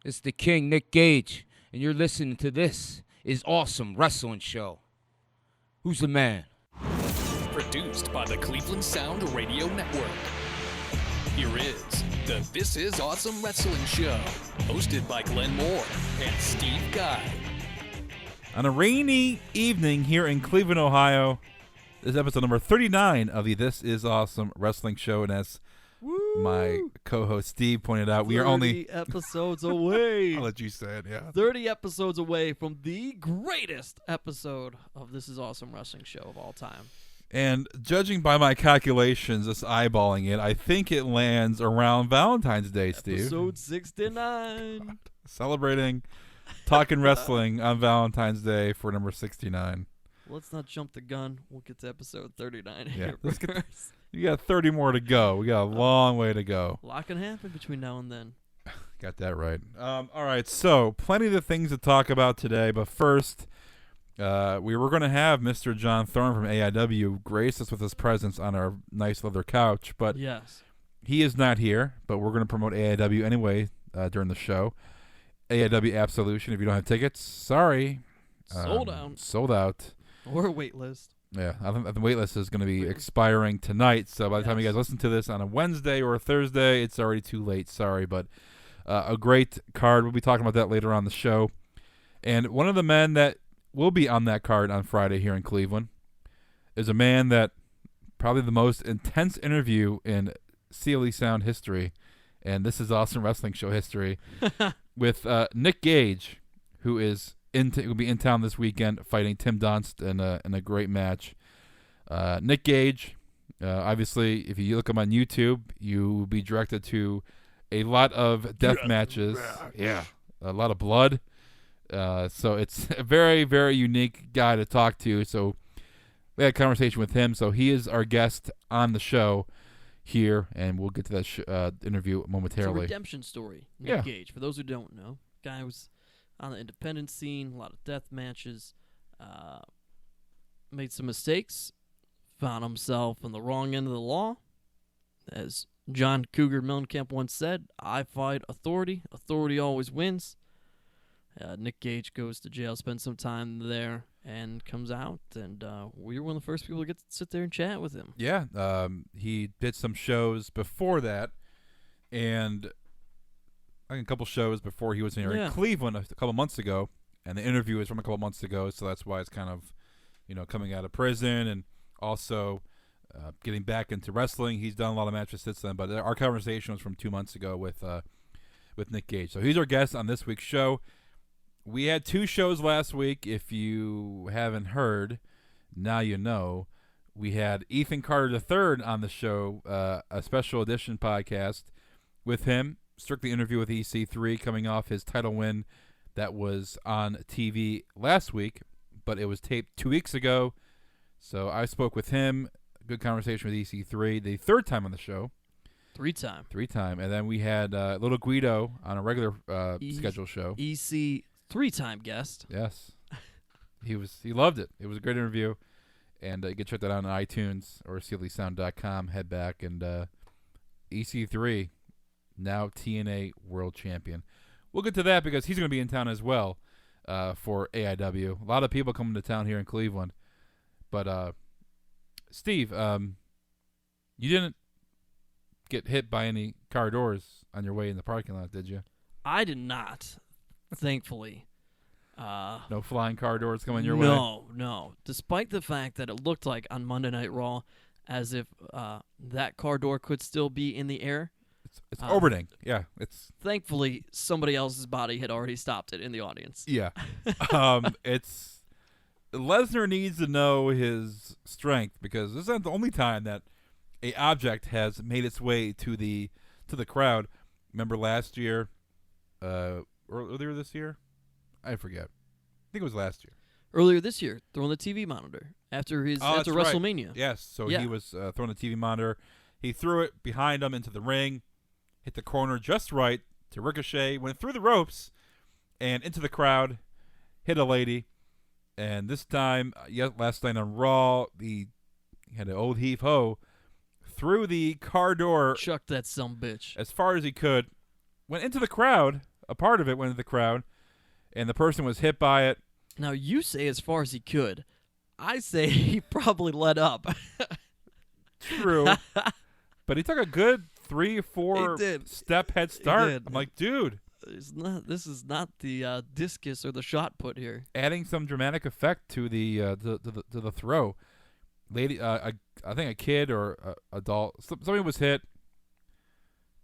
It's the King, Nick Gage, and you're listening to This Is Awesome Wrestling Show. Who's the man? Produced by the Cleveland Sound Radio Network. Here is the This Is Awesome Wrestling Show, hosted by Glenn Moore and Steve Guy. On a rainy evening here in Cleveland, Ohio, this is episode number 39 of the This Is Awesome Wrestling Show, and as my co-host Steve pointed out, we are only 30 episodes away. I'll let you say it, yeah. 30 episodes away from the greatest episode of This Is Awesome Wrestling Show of all time. And judging by my calculations, just eyeballing it, I think it lands around Valentine's Day, Steve. Episode 69. Celebrating talking wrestling on Valentine's Day for number 69. Let's not jump the gun. We'll get to episode 39 Yeah, here let's get first. You got 30 more to go. We got a long way to go. A lot can happen between now and then. Got that right. All right, so plenty of the things to talk about today, but first, we were going to have Mr. John Thorne from AIW grace us with his presence on our nice leather couch, but yes, he is not here, but we're going to promote AIW anyway during the show. AIW Absolution, if you don't have tickets, sorry. sold out. Sold out. Or wait list. Yeah, I think the wait list is going to be expiring tonight, so by the time you guys listen to this on a Wednesday or a Thursday, it's already too late. Sorry, but a great card. We'll be talking about that later on the show. And one of the men that will be on that card on Friday here in Cleveland is a man that probably the most intense interview in CLE Sound history, and This Is Awesome Wrestling Show history, with Nick Gage, who is will be in town this weekend fighting Tim Dunst in a great match. Nick Gage, obviously, if you look him on YouTube, you will be directed to a lot of death matches. Yeah, a lot of blood. So it's a very, very unique guy to talk to. So we had a conversation with him. So he is our guest on the show here, and we'll get to that interview momentarily. It's a redemption story. Nick Gage, for those who don't know, guy was on the independent scene, a lot of death matches, made some mistakes, found himself on the wrong end of the law. As John Cougar Mellencamp once said, I fight authority. Authority always wins. Nick Gage goes to jail, spends some time there, and comes out. And we were one of the first people to get to sit there and chat with him. Yeah, he did some shows before that, and I think a couple shows before he was here in Cleveland a couple months ago, and the interview is from a couple months ago, so that's why it's kind of, coming out of prison and also getting back into wrestling. He's done a lot of matches since then, but our conversation was from 2 months ago with Nick Gage. So he's our guest on this week's show. We had 2 shows last week. If you haven't heard, now you know. We had Ethan Carter III on the show, a special edition podcast with him. Strictly interview with EC3 coming off his title win that was on TV last week, but it was taped 2 weeks ago. So I spoke with him. Good conversation with EC3 the third time on the show. Three time. And then we had Little Guido on a regular scheduled show. EC 3-time guest. Yes. He loved it. It was a great interview. And you can check that out on iTunes or CLESound.com. Head back. And EC3, now TNA World Champion. We'll get to that because he's going to be in town as well for AIW. A lot of people coming to town here in Cleveland. But, Steve, you didn't get hit by any car doors on your way in the parking lot, did you? I did not, thankfully. No flying car doors coming your way? No. Despite the fact that it looked like on Monday Night Raw as if that car door could still be in the air. It's orbiting. Yeah. Thankfully, somebody else's body had already stopped it in the audience. Yeah. Lesnar needs to know his strength because this isn't the only time that a object has made its way to the crowd. Remember last year, or earlier this year? I forget. I think it was last year. Earlier this year, throwing the TV monitor after WrestleMania. Right. Yes, so he was throwing the TV monitor. He threw it behind him into the ring, hit the corner just right to ricochet, went through the ropes, and into the crowd, hit a lady. And this time, last night on Raw, he had an old heave-ho through the car door. Chuck that sumbitch. As far as he could. Went into the crowd a part of it went into the crowd, and the person was hit by it. Now, you say as far as he could. I say he probably let up. True. But he took a good 3 or 4 step head start. I'm like, dude. This is not the discus or the shot put here. Adding some dramatic effect to the throw. Lady, I think a kid or adult, somebody was hit,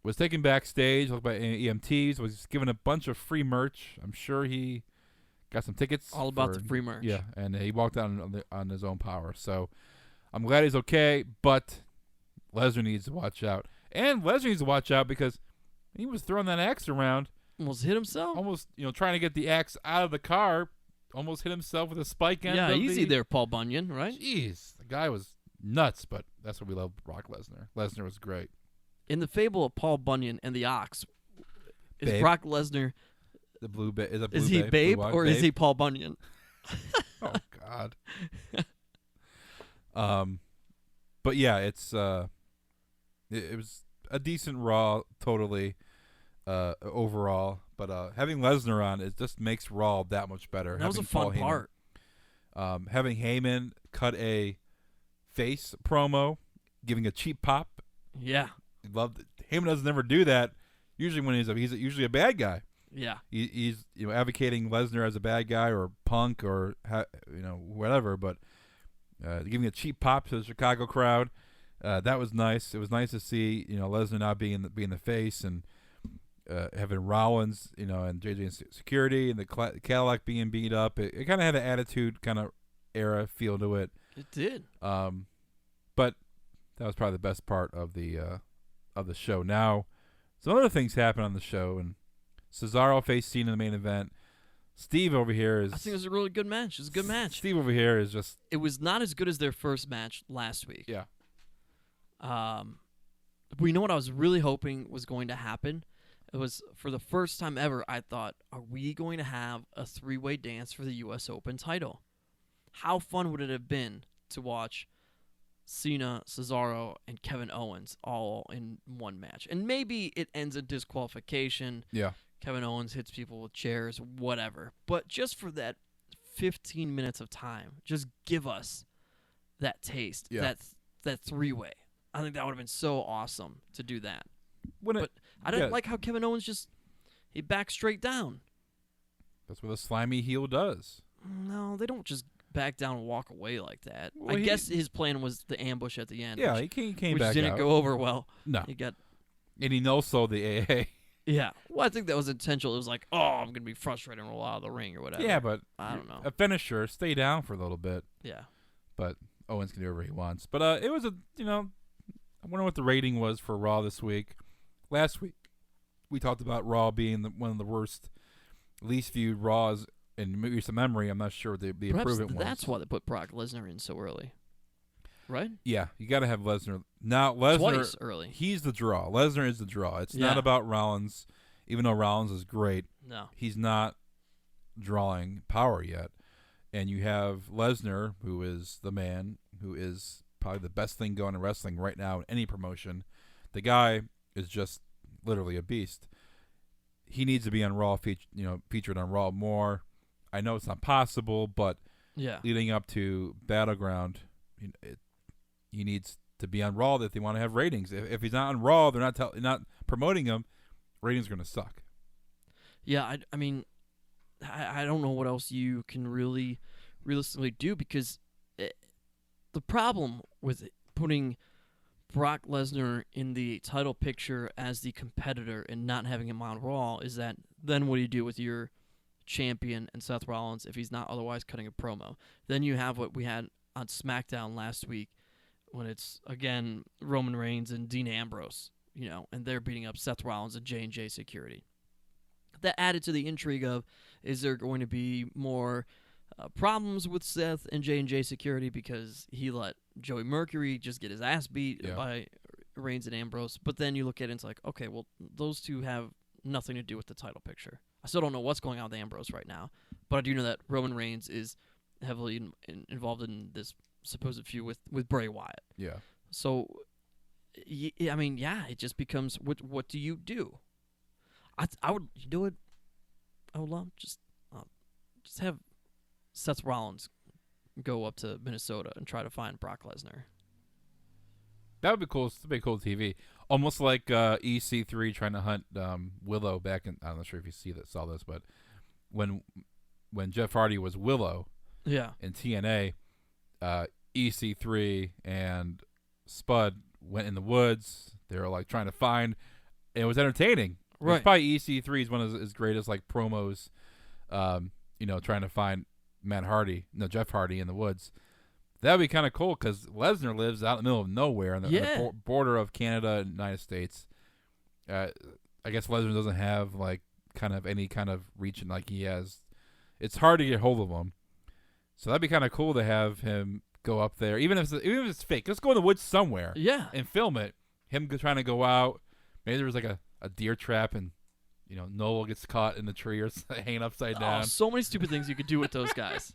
was taken backstage, looked by EMTs, was given a bunch of free merch. I'm sure he got some tickets. All about the free merch. Yeah, and he walked out on his own power. So I'm glad he's okay, but Lesnar needs to watch out. And Lesnar needs to watch out because he was throwing that axe around. Almost hit himself? Almost, trying to get the axe out of the car. Almost hit himself with a spike end. Yeah, easy there, Paul Bunyan, right? Jeez, the guy was nuts, but that's what we love Brock Lesnar. Lesnar was great. In the fable of Paul Bunyan and the ox, is Babe. Brock Lesnar... The blue babe. Is he Babe or is he Paul Bunyan? Oh, God. But yeah, it was a decent Raw, totally, overall. But having Lesnar on, it just makes Raw that much better. That was a fun part. Having Heyman cut a face promo, giving a cheap pop. Yeah. Loved it. Heyman doesn't never do that. Usually when he's usually a bad guy. Yeah. He's advocating Lesnar as a bad guy or Punk or whatever, but giving a cheap pop to the Chicago crowd, that was nice. It was nice to see Lesnar not being the face and having Rollins and JJ in security and the Cadillac being beat up. It kind of had an attitude kind of era feel to it. It did. But that was probably the best part of the show. Now, some other things happen on the show, and Cesaro faced Cena in the main event. Steve over here is... I think it was a really good match. It was a good match. Steve over here is just... It was not as good as their first match last week. Yeah. We know what I was really hoping was going to happen. It was, for the first time ever, I thought, are we going to have a 3-way dance for the U.S. Open title? How fun would it have been to watch Cena, Cesaro, and Kevin Owens all in one match? And maybe it ends in disqualification. Yeah. Kevin Owens hits people with chairs, whatever. But just for that 15 minutes of time, just give us that taste, that 3-way. I think that would have been so awesome to do that. But I didn't like how Kevin Owens he backed straight down. That's what a slimy heel does. No, they don't just back down and walk away like that. Well, I guess his plan was the ambush at the end. Yeah, which, he came which back didn't out. go over well. No. And he no-sold the AA. Yeah. Well, I think that was intentional. It was like, oh, I'm going to be frustrated and roll out of the ring or whatever. Yeah, but I don't know. A finisher, stay down for a little bit. Yeah. But Owens can do whatever he wants. But it was I wonder what the rating was for Raw this week. Last week, we talked about Raw being one of the worst, least viewed Raws in recent memory. I'm not sure what the improvement was. That's why they put Brock Lesnar in so early. Right? Yeah, you got to have Lesnar. Now, Lesnar, twice early. He's the draw. Lesnar is the draw. It's not about Rollins, even though Rollins is great. No. He's not drawing power yet. And you have Lesnar, who is the man, who is probably the best thing going in wrestling right now in any promotion. The guy is just literally a beast. He needs to be on Raw, featured on Raw more. I know it's not possible, but leading up to Battleground, he needs to be on Raw if they want to have ratings. If he's not on Raw, they're not promoting him. Ratings are going to suck. Yeah, I mean, I don't know what else you can really realistically do, because the problem with putting Brock Lesnar in the title picture as the competitor and not having him on Raw is that then what do you do with your champion and Seth Rollins if he's not otherwise cutting a promo? Then you have what we had on SmackDown last week when it's, again, Roman Reigns and Dean Ambrose, and they're beating up Seth Rollins and J&J Security. That added to the intrigue of, is there going to be more problems with Seth and J&J Security because he let Joey Mercury just get his ass beat by Reigns and Ambrose? But then you look at it and it's like, okay, well, those two have nothing to do with the title picture. I still don't know what's going on with Ambrose right now, but I do know that Roman Reigns is heavily involved in this supposed feud with Bray Wyatt. Yeah. So, it just becomes, what do you do? I would do it. I would love just have Seth Rollins go up to Minnesota and try to find Brock Lesnar. That would be cool. It'd be cool TV. Almost like EC3 trying to hunt Willow back in. I'm not sure if you saw this, but when Jeff Hardy was Willow, Yeah. in TNA, EC3 and Spud went in the woods. They were like trying to find. It was entertaining. Right. It's probably EC3's one of his greatest like promos. Trying to find Jeff Hardy in the woods. That would be kind of cool because Lesnar lives out in the middle of nowhere on the border of Canada and United States. I guess Lesnar doesn't have like kind of any kind of reach like he has. It's hard to get hold of him. So that'd be kind of cool to have him go up there, even if it's fake. Let's go in the woods somewhere, and film it. Him trying to go out. Maybe there was like a deer trap, and Noel gets caught in the tree or hanging upside down. So many stupid things you could do with those guys.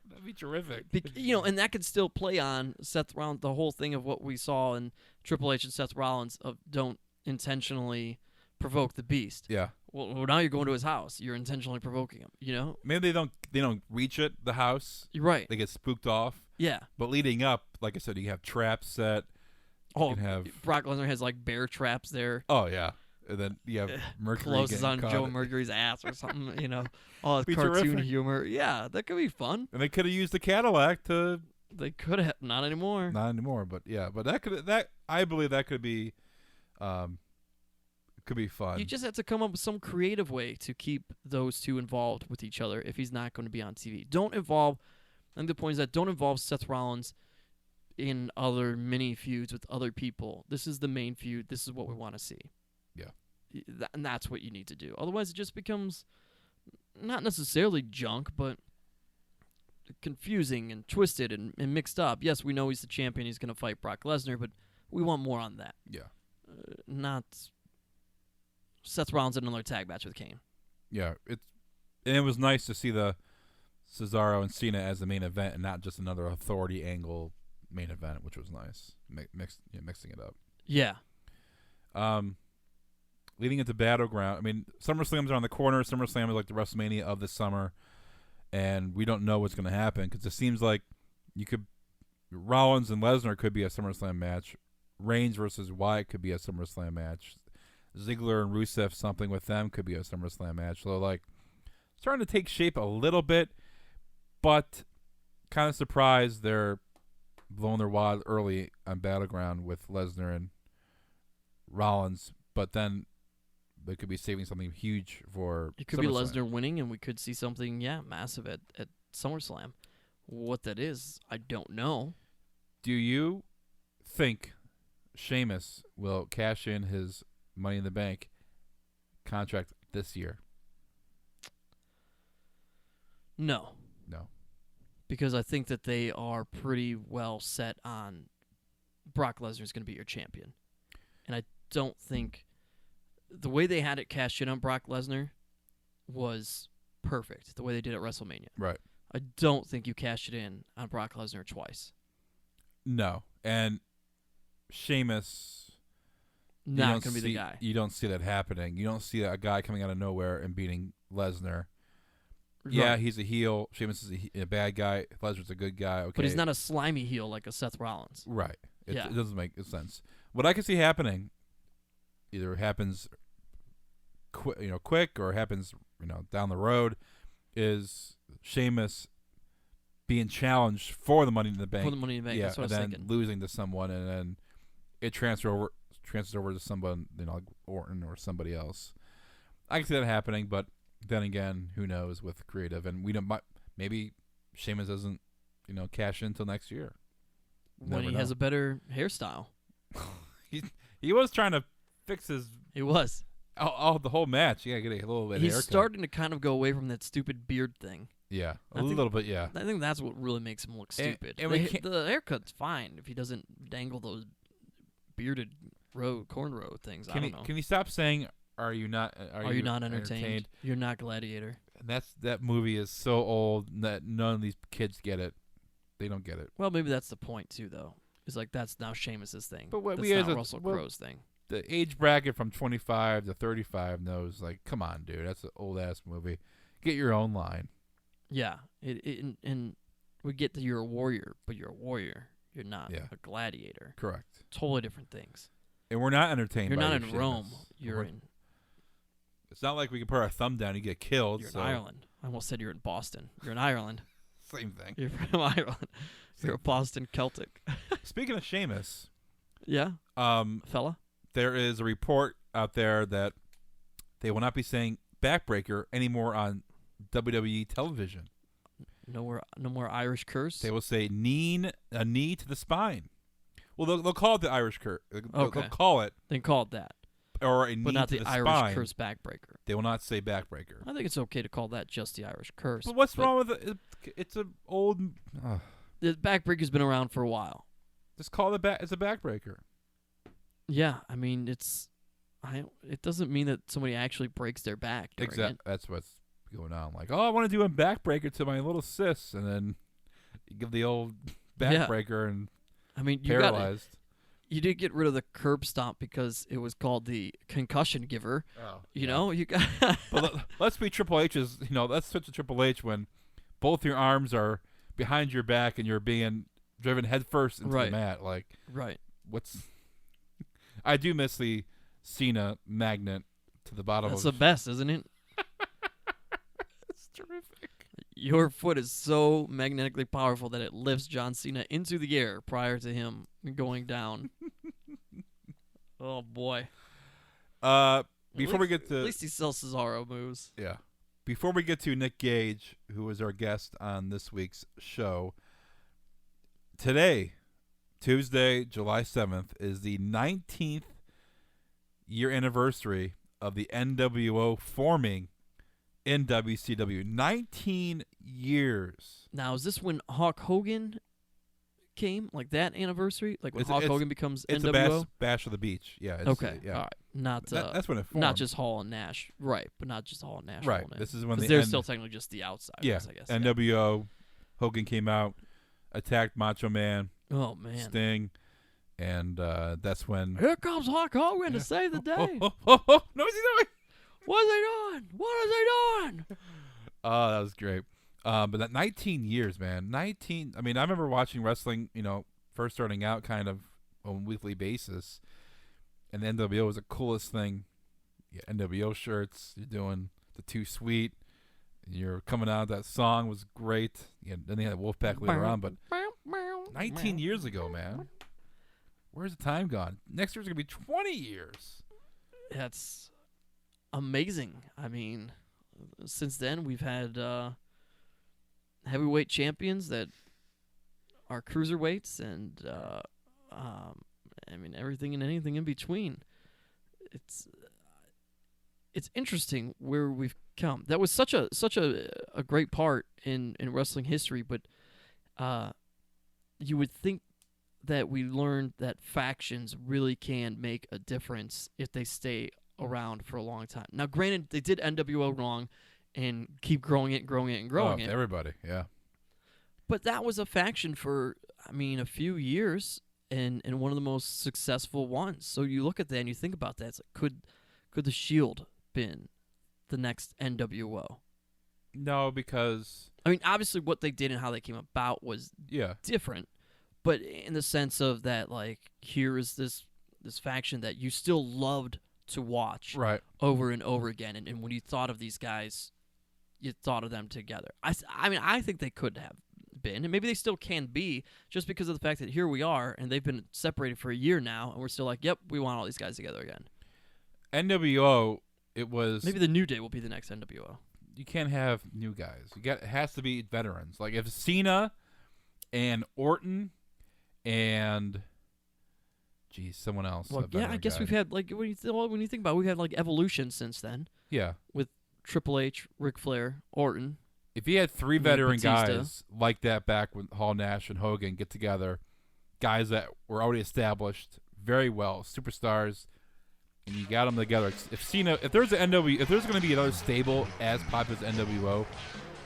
That'd be terrific. And that could still play on Seth Rollins. The whole thing of what we saw in Triple H and Seth Rollins of don't intentionally provoke the beast. Yeah. Well, now you're going to his house. You're intentionally provoking him. Maybe they don't reach the house. You're right. They get spooked off. Yeah. But leading up, like I said, you have traps set. Oh, Brock Lesnar has like bear traps there. Oh yeah. And then you have Mercury closes on caught. Joe Mercury's ass or something, all Be cartoon terrific. humor. Yeah, that could be fun. And they could have used the Cadillac to. They could have, not anymore. Not anymore, but yeah, but I believe that could be fun. You just have to come up with some creative way to keep those two involved with each other if he's not going to be on TV. I think the point is that don't involve Seth Rollins in other mini feuds with other people. This is the main feud. This is what we want to see. Yeah. And that's what you need to do. Otherwise, it just becomes not necessarily junk, but confusing and twisted and mixed up. Yes, we know he's the champion. He's going to fight Brock Lesnar, but we want more on that. Yeah. Not Seth Rollins in another tag match with Kane. Yeah. It was nice to see the Cesaro and Cena as the main event and not just another authority angle main event, which was nice. Mixing it up. Yeah. Leading into Battleground, I mean, SummerSlam's around the corner. SummerSlam is like the WrestleMania of the summer, and we don't know what's going to happen because it seems like Rollins and Lesnar could be a SummerSlam match. Reigns versus Wyatt could be a SummerSlam match. Ziggler and Rusev, something with them could be a SummerSlam match. So, like, starting to take shape a little bit, but kind of surprised they're blowing their wad early on Battleground with Lesnar and Rollins, but then they could be saving something huge for It could be SummerSlam. Lesnar winning, and we could see something, massive at SummerSlam. What that is, I don't know. Do you think Sheamus will cash in his Money in the Bank contract this year? No. No. Because I think that they are pretty well set on Brock Lesnar is going to be your champion. And I don't think the way they had it cashed in on Brock Lesnar was perfect, the way they did at WrestleMania. Right. I don't think you cash it in on Brock Lesnar twice. No. And Sheamus, Not going to be the guy. You don't see that happening. You don't see a guy coming out of nowhere and beating Lesnar. Right. Yeah, he's a heel. Sheamus is a bad guy. Lesnar's a good guy. Okay. But he's not a slimy heel like a Seth Rollins. Right. It Yeah. doesn't make sense. What I can see happening, either happens quick or happens down the road, is Sheamus being challenged for the Money in the Bank. For the Money in the Bank, yeah, that's what and I was then thinking. losing to someone, and then it transfers over to someone, like Orton or somebody else. I can see that happening, but then again, who knows with creative, and maybe Sheamus doesn't cash in until next year. When he has a better hairstyle. He was trying to fix his He was. the whole match. Yeah, get a little bit. He's haircut. starting to kind of go away from that stupid beard thing. Yeah, I think- little bit. Yeah, I think that's what really makes him look And- stupid. and the, we can't- the haircut's fine if he doesn't dangle those bearded cornrow things. I don't know. Can you stop saying? Are you not? Are you not entertained? You're not Gladiator. And that movie is so old that none of these kids get it. They don't get it. Well, maybe that's the point too, though. It's like that's now Sheamus's thing. But what that's we as not a- Russell well- Crowe's thing. the age bracket from 25 to 35 knows, like, come on, dude, that's an old-ass movie. Get your own line. Yeah. And we get that you're a warrior, but you're a warrior. You're not a gladiator. Correct. Totally different things. And we're not entertained You're by not your in Rome. shitness. You're in... It's not like we can put our thumb down and get killed. You're in Ireland. I almost said you're in Boston. You're in Ireland. Same thing. You're from Ireland. You're a Boston Celtic. Speaking of Sheamus, Yeah, fella. there is a report out there that they will not be saying backbreaker anymore on WWE television. No more Irish curse. They will say a knee to the spine. Well, they'll call it the Irish curse. They'll call it, Then call it that, or a knee but not to the the Irish spine. curse backbreaker. They will not say backbreaker. I think it's okay to call that just the Irish curse. But what's wrong with it? It's an old. The backbreaker's been around for a while. Just call it it's a backbreaker. Yeah, I mean it doesn't mean that somebody actually breaks their back. Exactly. That's what's going on. Like, oh, I want to do a backbreaker to my little sis, and then you give the old backbreaker and I mean, paralyzed. You did get rid of the curb stomp because it was called the concussion giver. Oh, you know, you got. But let's be Triple H's. Let's switch to Triple H when both your arms are behind your back and you're being driven headfirst into the mat. Like, right. I do miss the Cena magnet to the bottom. That's the best, isn't it? It's terrific. Your foot is so magnetically powerful that it lifts John Cena into the air prior to him going down. Oh boy. Before we get to, at least he sells Cesaro moves. Yeah. Before we get to Nick Gage, who was our guest on this week's show, today, Tuesday, July 7th, is the 19th year anniversary of the NWO forming in WCW. 19 years. Now, is this when Hulk Hogan came? Like that anniversary? Like when Hulk Hogan becomes NWO? It's a bash of the beach. Yeah. Okay. Yeah. All right. Not that's when it formed. Not just Hall and Nash. Right. But not just Hall and Nash. Right. This is when they're still technically just the outsiders, yeah. I guess. NWO. Hogan came out, attacked Macho Man. Oh, man. Sting. And that's when... Here comes Hulk Hogan to save the day. No, what's he doing? What is he doing? What is he doing? Oh, that was great. But that 19 years, man. 19. I mean, I remember watching wrestling, first starting out kind of on a weekly basis. And the NWO was the coolest thing. Yeah, NWO shirts. You're doing the Too Sweet. You're coming out. That song was great. Yeah, then they had Wolfpack later on. But 19 years ago, man. Where's the time gone? Next year's going to be 20 years. That's amazing. I mean, since then we've had heavyweight champions that are cruiserweights, and I mean everything and anything in between. It's interesting where we've come. That was such a great part in wrestling history, but you would think that we learned that factions really can make a difference if they stay around for a long time. Now, granted, they did NWO wrong and keep growing it. Everybody, yeah. But that was a faction for, a few years, and one of the most successful ones. So you look at that and you think about that. It's like, could the Shield been the next NWO? No, because... obviously what they did and how they came about was different. But in the sense of that, like, here is this faction that you still loved to watch over and over again. And when you thought of these guys, you thought of them together. I think they could have been, and maybe they still can be, just because of the fact that here we are, and they've been separated for a year now, and we're still like, yep, we want all these guys together again. NWO, it was... Maybe the New Day will be the next NWO. You can't have new guys. It has to be veterans. Like, if Cena and Orton... And, someone else. Well, I guess we've had, like, when you think about it, we've had, like, Evolution since then. Yeah. With Triple H, Ric Flair, Orton. If you had three veteran Batista. guys like that back when Hall, Nash, and Hogan get together, guys that were already established very well, superstars, and you got them together. If there's going to be another stable as popular as NWO,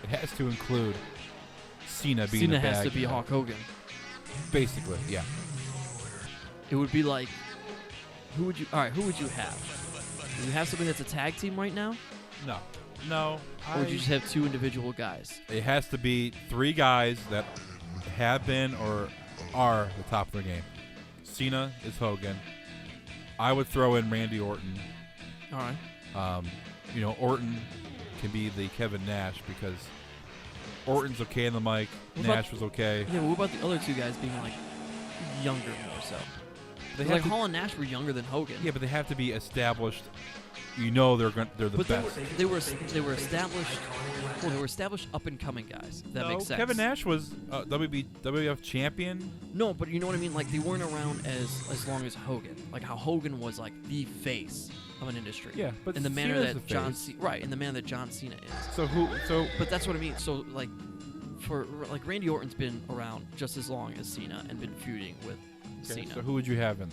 it has to include Cena being Cena has to be Hulk Hogan. Basically, yeah. It would be like Who would you have? Do you have something that's a tag team right now? No. Or would you just have 2 individual guys? It has to be 3 guys that have been or are the top of their game. Cena is Hogan. I would throw in Randy Orton. All right. Orton can be the Kevin Nash because Orton's okay on the mic. Nash was okay. Yeah, but what about the other 2 guys being like younger more so? Like Hall and Nash were younger than Hogan. Yeah, but they have to be established. They're the best. They were established. Well, they were established up and coming guys. If that makes sense. Kevin Nash was WWF champion. No, but you know what I mean. Like they weren't around as long as Hogan. Like how Hogan was like the face of an industry. Yeah, but in the manner Cena's that the John face. in the manner that John Cena is. But that's what I mean. So like Randy Orton's been around just as long as Cena and been feuding with Cena. So who would you have in?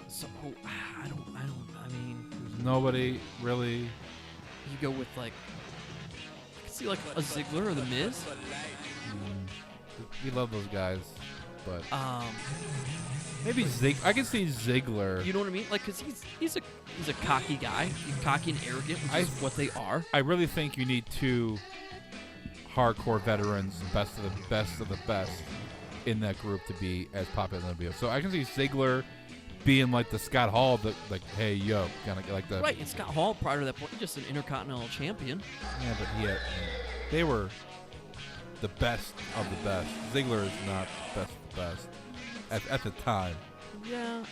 So I mean, There's nobody really. You go with like. I could see like a Ziggler or the Miz. We love those guys, but maybe I can see Ziggler. You know what I mean? Like, cause he's a cocky guy. He's cocky and arrogant, which is what they are. I really think you need 2 hardcore veterans, best of the best, in that group to be as popular as NWO. So I can see Ziggler being like the Scott Hall, like, hey yo, kind of like the right. And Scott Hall, prior to that point, just an Intercontinental Champion. Yeah, but they were the best of the best. Ziggler is not best of the best at the time. Yeah,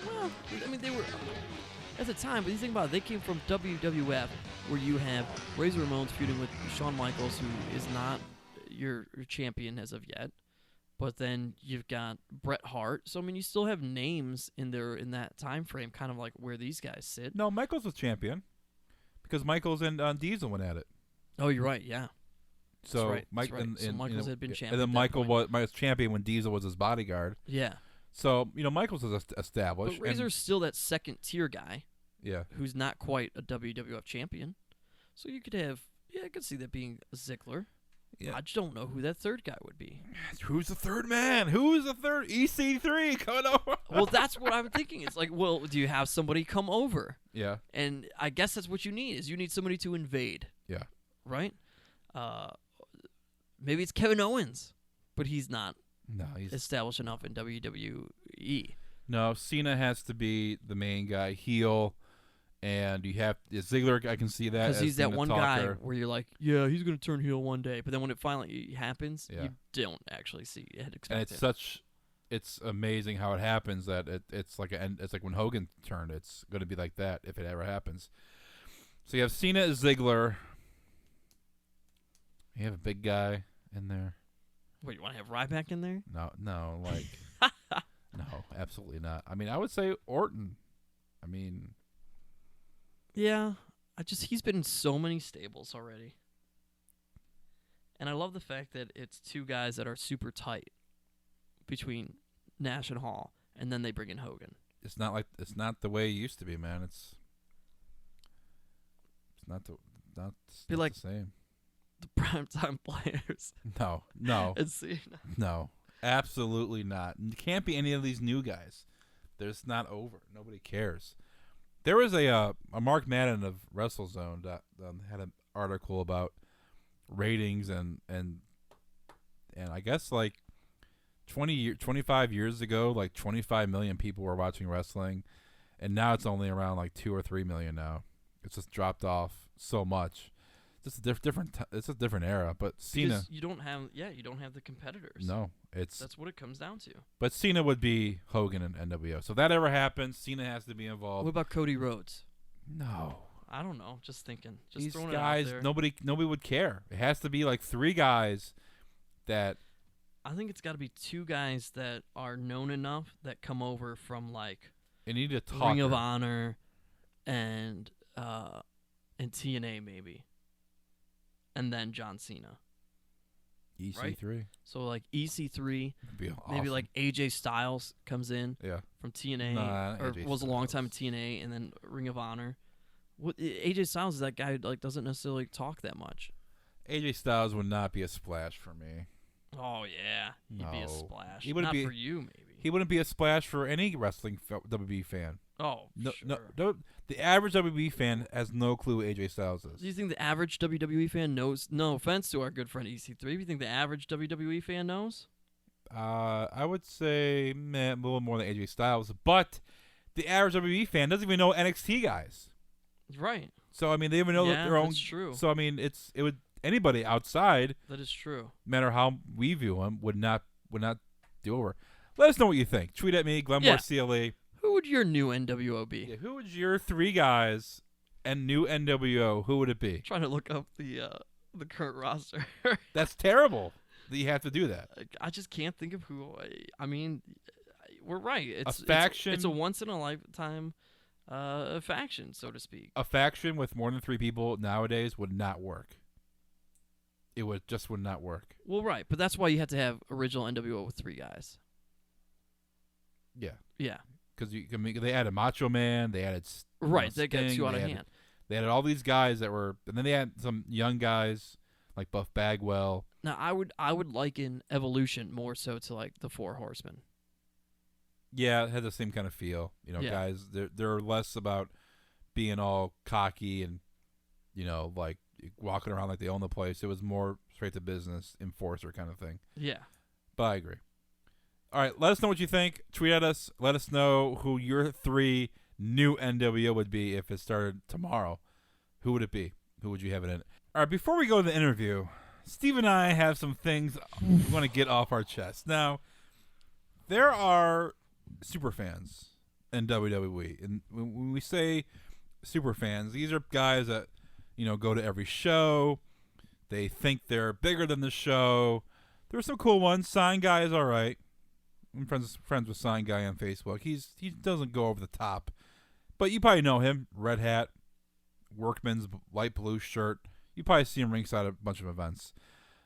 well, I mean they were at the time, but you think about it, they came from WWF, where you have Razor Ramon's feuding with Shawn Michaels, who is not your champion as of yet. But then you've got Bret Hart. So I mean, you still have names in that time frame, kind of like where these guys sit. No, Michaels was champion because Michaels and Diesel went at it. Oh, you're right. Yeah. So That's right. So Michaels had been champion. And then Michael was champion when Diesel was his bodyguard. Yeah. So Michaels was established. But Razor's still that second tier guy. Yeah. Who's not quite a WWF champion. So you could have. Yeah, I could see that being Ziggler. Yeah. I just don't know who that third guy would be. Who's the third man? Who's the third? EC3 coming over. Well, that's what I'm thinking. It's like, well, do you have somebody come over? Yeah. And I guess that's what you need, is you need somebody to invade. Yeah. Right? Maybe it's Kevin Owens, but he's not he's established enough in WWE. No, Cena has to be the main guy, heel. And you have Ziggler. I can see that because he's that one guy where you're like, yeah, he's gonna turn heel one day. But then when it finally happens, you don't actually see it. And it's amazing how it happens. That it's like when Hogan turned. It's gonna be like that if it ever happens. So you have Cena as Ziggler. You have a big guy in there. What, you want to have Ryback in there? No, no, absolutely not. I mean, I would say Orton. I mean. Yeah, he's been in so many stables already. And I love the fact that it's 2 guys that are super tight between Nash and Hall, and then they bring in Hogan. It's not the way it used to be, man. It's not the same. The primetime players. No. And Cena. No, absolutely not. It can't be any of these new guys. There's not over. Nobody cares. There was a Mark Madden of WrestleZone that had an article about ratings and I guess like 25 years ago, like 25 million people were watching wrestling, and now it's only around like 2 or 3 million now. It's just dropped off so much. It's just it's a different era. But Cena, because you don't have the competitors. No, that's what it comes down to. But Cena would be Hogan and NWO. So if that ever happens, Cena has to be involved. What about Cody Rhodes? No, I don't know. Just thinking. Just these throwing guys, it out there. nobody would care. It has to be like 3 guys that. I think it's got to be 2 guys that are known enough that come over from like. You need a talker. Ring of Honor, and TNA maybe. And then John Cena. EC3. Right? So like EC3, be awesome. Maybe like AJ Styles comes in from TNA, or AJ was a long time in Styles. TNA, and then Ring of Honor. AJ Styles is that guy who like doesn't necessarily talk that much. AJ Styles would not be a splash for me. Oh yeah, he'd be a splash. He wouldn't not be, for you, maybe. he wouldn't be a splash for any wrestling WB fan. Oh, No, sure. no. The average WB fan has no clue who AJ Styles is. Do you think the average WWE fan knows? No offense to our good friend EC3. Do you think the average WWE fan knows? I would say a little more than AJ Styles, but the average WB fan doesn't even know NXT guys. Right. So I mean, they even know their own. That's true. So I mean, it would anybody outside, That is true. no matter how we view him, would not do over. Let us know what you think. Tweet at me, Glenmore CLE. Who would your new NWO be? Yeah, who would your 3 guys and new NWO? Who would it be? Trying to look up the current roster. That's terrible that you have to do that. I just can't think of who. I mean, we're right. It's faction. It's a once in a lifetime faction, so to speak. A faction with more than 3 people nowadays would not work. It would not work. Well, right, but that's why you have to have original NWO with 3 guys. Yeah, Yeah. because they added Macho Man, they added Right, that got Sting, too out they of added- hand. They added all these guys that were, and then they had some young guys like Buff Bagwell. Now, I would liken Evolution more so to like the 4 Horsemen. Yeah, it had the same kind of feel. Yeah. Guys, they're less about being all cocky and like walking around like they own the place. It was more straight to business, enforcer kind of thing. Yeah. But I agree. All right, let us know what you think. Tweet at us. Let us know who your 3 new NWO would be if it started tomorrow. Who would it be? Who would you have it in? All right, before we go to the interview, Steve and I have some things we want to get off our chest. Now, there are super fans in WWE. And when we say super fans, these are guys that, go to every show. They think they're bigger than the show. There's some cool ones. Sign Guy is all right. I'm friends with Sign Guy on Facebook. He doesn't go over the top. But you probably know him. Red hat, workman's light blue shirt. You probably see him ringside at a bunch of events.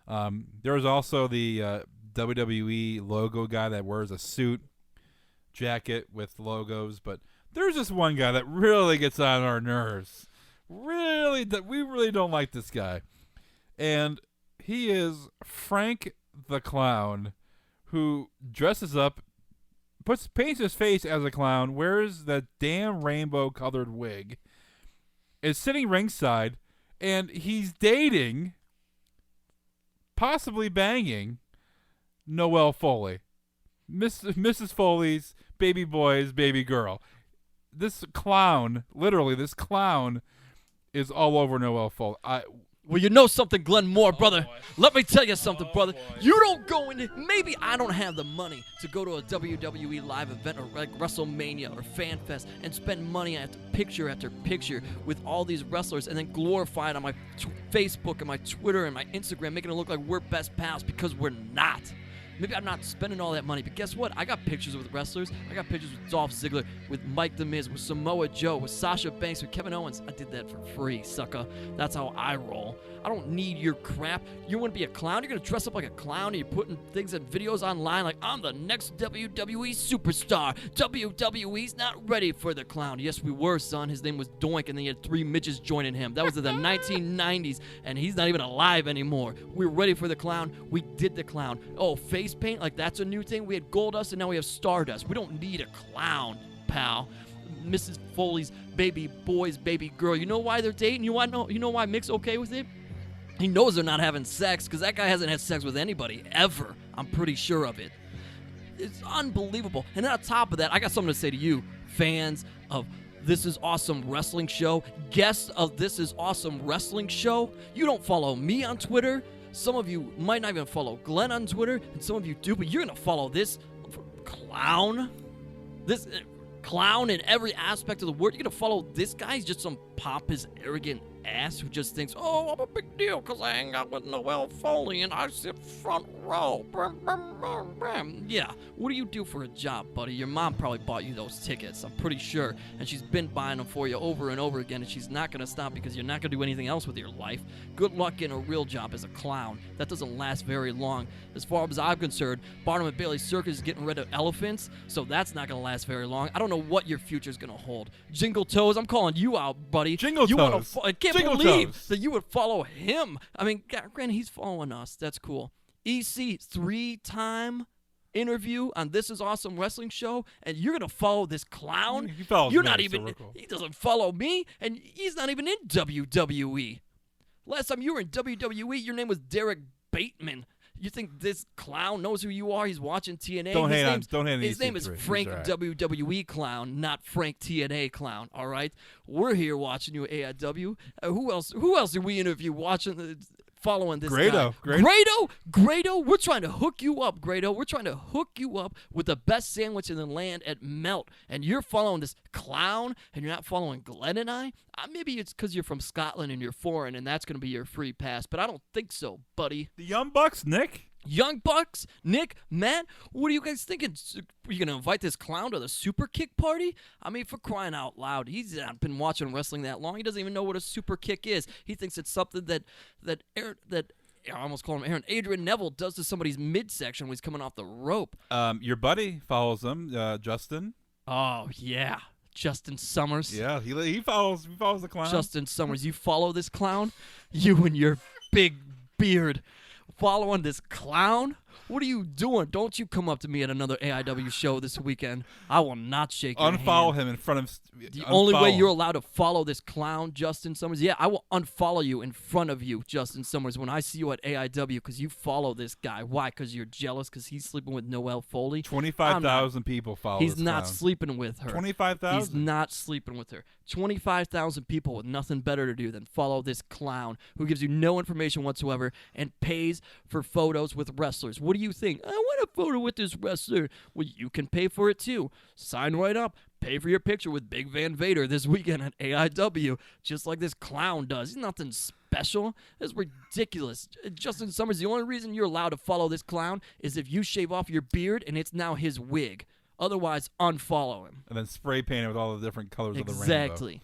There was also the WWE logo guy that wears a suit jacket with logos. But there's this one guy that really gets on our nerves. We really don't like this guy. And he is Frank the Clown, who dresses up, paints his face as a clown, wears that damn rainbow-colored wig, is sitting ringside, and he's dating, possibly banging, Noelle Foley, Mrs. Foley's baby boy's baby girl. This clown, literally, is all over Noelle Foley. Well, you know something, Glenn Moore, brother. Let me tell you something, brother. You don't go into... Maybe I don't have the money to go to a WWE live event or like WrestleMania or Fan Fest and spend money after picture with all these wrestlers and then glorify it on my Facebook and my Twitter and my Instagram, making it look like we're best pals, because we're not. Maybe I'm not spending all that money, but guess what? I got pictures with wrestlers. I got pictures with Dolph Ziggler, with Mike The Miz, with Samoa Joe, with Sasha Banks, with Kevin Owens. I did that for free, sucker. That's how I roll. I don't need your crap. You want to be a clown? You're going to dress up like a clown and you're putting things and videos online like, I'm the next WWE superstar. WWE's not ready for the clown. Yes, we were, son. His name was Doink, and then he had 3 midgets joining him. That was in the 1990s, and he's not even alive anymore. We were ready for the clown. We did the clown. Oh, face paint? Like that's a new thing? We had Goldust, and now we have Stardust. We don't need a clown, pal. Mrs. Foley's baby boy's baby girl. You know why they're dating? You know why Mick's okay with it? He knows they're not having sex, because that guy hasn't had sex with anybody ever. I'm pretty sure of it. It's unbelievable. And then on top of that, I got something to say to you, fans of This Is Awesome Wrestling Show, guests of This Is Awesome Wrestling Show. You don't follow me on Twitter. Some of you might not even follow Glenn on Twitter, and some of you do, but you're going to follow this clown. This clown in every aspect of the word. You're going to follow this guy. He's just some pompous, arrogant ass who just thinks, oh, I'm a big deal because I hang out with Noelle Foley and I sit front row. Yeah, what do you do for a job, buddy? Your mom probably bought you those tickets, I'm pretty sure, and she's been buying them for you over and over again, and she's not going to stop because you're not going to do anything else with your life. Good luck getting a real job as a clown. That doesn't last very long. As far as I'm concerned, Barnum and Bailey Circus is getting rid of elephants, so that's not going to last very long. I don't know what your future's going to hold. Jingle Toes, I'm calling you out, buddy. Jingle you Toes. I can't Jingle believe Toes. that you would follow him. I mean, granted, he's following us. That's cool. EC, 3-time interview on This Is Awesome Wrestling Show, and you're going to follow this clown? He follows You're me, not so even, we're cool. he doesn't follow me, and he's not even in WWE. Last time you were in WWE, your name was Derek Bateman. You think this clown knows who you are? He's watching TNA. Don't hate on His name is EC3. Frank He's all right. WWE Clown, not Frank TNA Clown. All right, we're here watching you AIW. Who else? Who else did we interview watching? Following this Grado. guy. Grado, we're trying to hook you up, Grado. We're trying to hook you up with the best sandwich in the land at Melt, and you're following this clown, and you're not following Glenn and I? Maybe it's because you're from Scotland and you're foreign, and that's going to be your free pass, but I don't think so, buddy. The Young Bucks, Nick. Young Bucks, Nick, Matt, what are you guys thinking? Are you going to invite this clown to the super kick party? I mean, for crying out loud, he's not been watching wrestling that long. He doesn't even know what a super kick is. He thinks it's something that I almost call him Aaron. Adrian Neville does to somebody's midsection when he's coming off the rope. Your buddy follows him, Justin. Oh, yeah. Justin Summers. Yeah, he follows the clown. Justin Summers, you follow this clown? You and your big beard following this clown? What are you doing? Don't you come up to me at another AIW show this weekend. I will not shake your Unfollow hand. him in front of. The only way you're allowed to follow this clown, Justin Summers, yeah, I will unfollow you in front of you, Justin Summers, when I see you at AIW because you follow this guy. Why? Because you're jealous because he's sleeping with Noelle Foley? 25,000 people follow. He's this not clown. sleeping with her. 25,000. He's not sleeping with her. 25,000 people with nothing better to do than follow this clown who gives you no information whatsoever and pays for photos with wrestlers. What do you think? I want a photo with this wrestler. Well, you can pay for it too. Sign right up. Pay for your picture with Big Van Vader this weekend at AIW, just like this clown does. He's nothing special. It's ridiculous. Justin Summers, the only reason you're allowed to follow this clown is if you shave off your beard and it's now his wig. Otherwise, unfollow him. And then spray paint it with all the different colors of the rainbow. Exactly.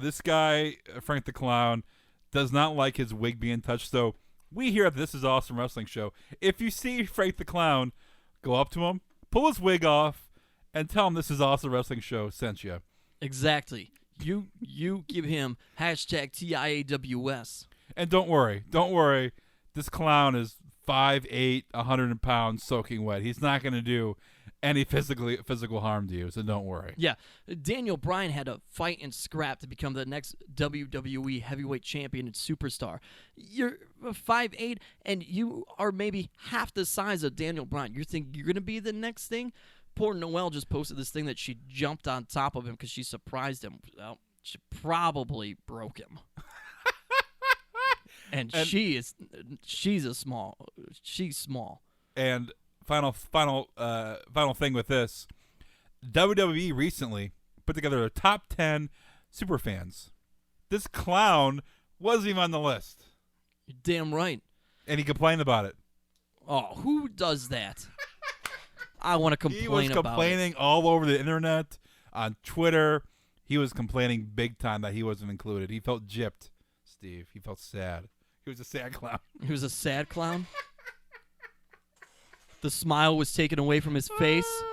This guy, Frank the Clown, does not like his wig being touched. So we here at This Is Awesome Wrestling Show, if you see Frank the Clown, go up to him, pull his wig off, and tell him This Is Awesome Wrestling Show sent you. Exactly. You give him hashtag TIAWS. And don't worry. This clown is 5'8", 100 pounds, soaking wet. He's not going to do any physical harm to you, so don't worry. Yeah, Daniel Bryan had to fight and scrap to become the next WWE heavyweight champion and superstar. You're 5'8", and you are maybe half the size of Daniel Bryan. You think you're going to be the next thing? Poor Noelle just posted this thing that she jumped on top of him because she surprised him. Well, she probably broke him. and she's small. And final thing with this, WWE recently put together a top 10 superfans. This clown wasn't even on the list. You're damn right. And he complained about it. Oh, who does that? I want to complain about it. He was complaining all over the internet, on Twitter. He was complaining big time that he wasn't included. He felt gypped, Steve. He felt sad. He was a sad clown. He was a sad clown? The smile was taken away from his face.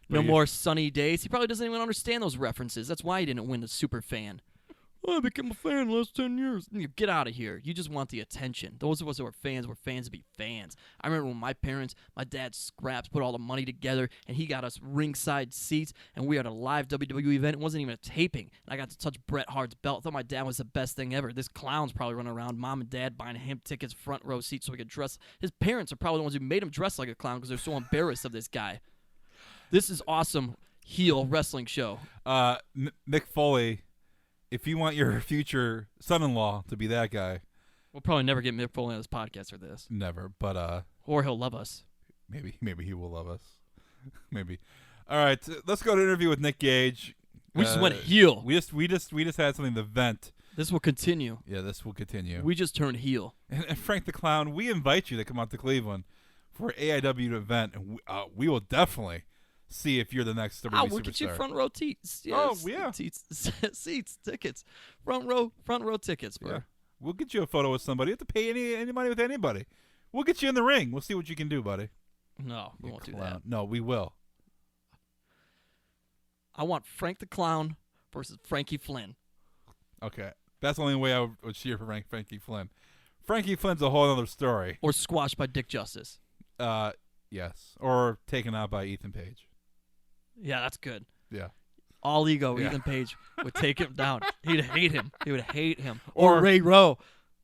No more sunny days. He probably doesn't even understand those references. That's why he didn't win the super fan. I became a fan the last 10 years. Get out of here. You just want the attention. Those of us who are fans were fans to be fans. I remember when my dad Scraps put all the money together, and he got us ringside seats, and we were at a live WWE event. It wasn't even a taping. And I got to touch Bret Hart's belt. I thought my dad was the best thing ever. This clown's probably running around, mom and dad buying him tickets, front row seats so he could dress. His parents are probably the ones who made him dress like a clown because they're so embarrassed of this guy. This is awesome heel wrestling show. Mick Foley, if you want your future son-in-law to be that guy, We'll probably never get Mick Foley on this podcast for this. never. But Or he'll love us. maybe he will love us. Maybe. All right, let's go to an interview with Nick Gage. We just went heel. We just had something to vent. This will continue. Yeah, this will continue. We just turned heel. And Frank the Clown, we invite you to come out to Cleveland for an AIW event, and we will definitely see if you're the next WWE superstar. We'll get you front row seats. Oh, yeah. Seats, tickets. Front row tickets, bro. Yeah. We'll get you a photo with somebody. You have to pay any money with anybody. We'll get you in the ring. We'll see what you can do, buddy. No, we won't do Clown. that. No, we will. I want Frank the Clown versus Frankie Flynn. Okay. That's the only way I would cheer for Frankie Flynn. Frankie Flynn's a whole other story. Or squashed by Dick Justice. Yes, or taken out by Ethan Page. Yeah, that's good. Yeah. All ego, Yeah. Ethan Page would take him down. He'd hate him. He would hate him. Or Or Ray Rowe.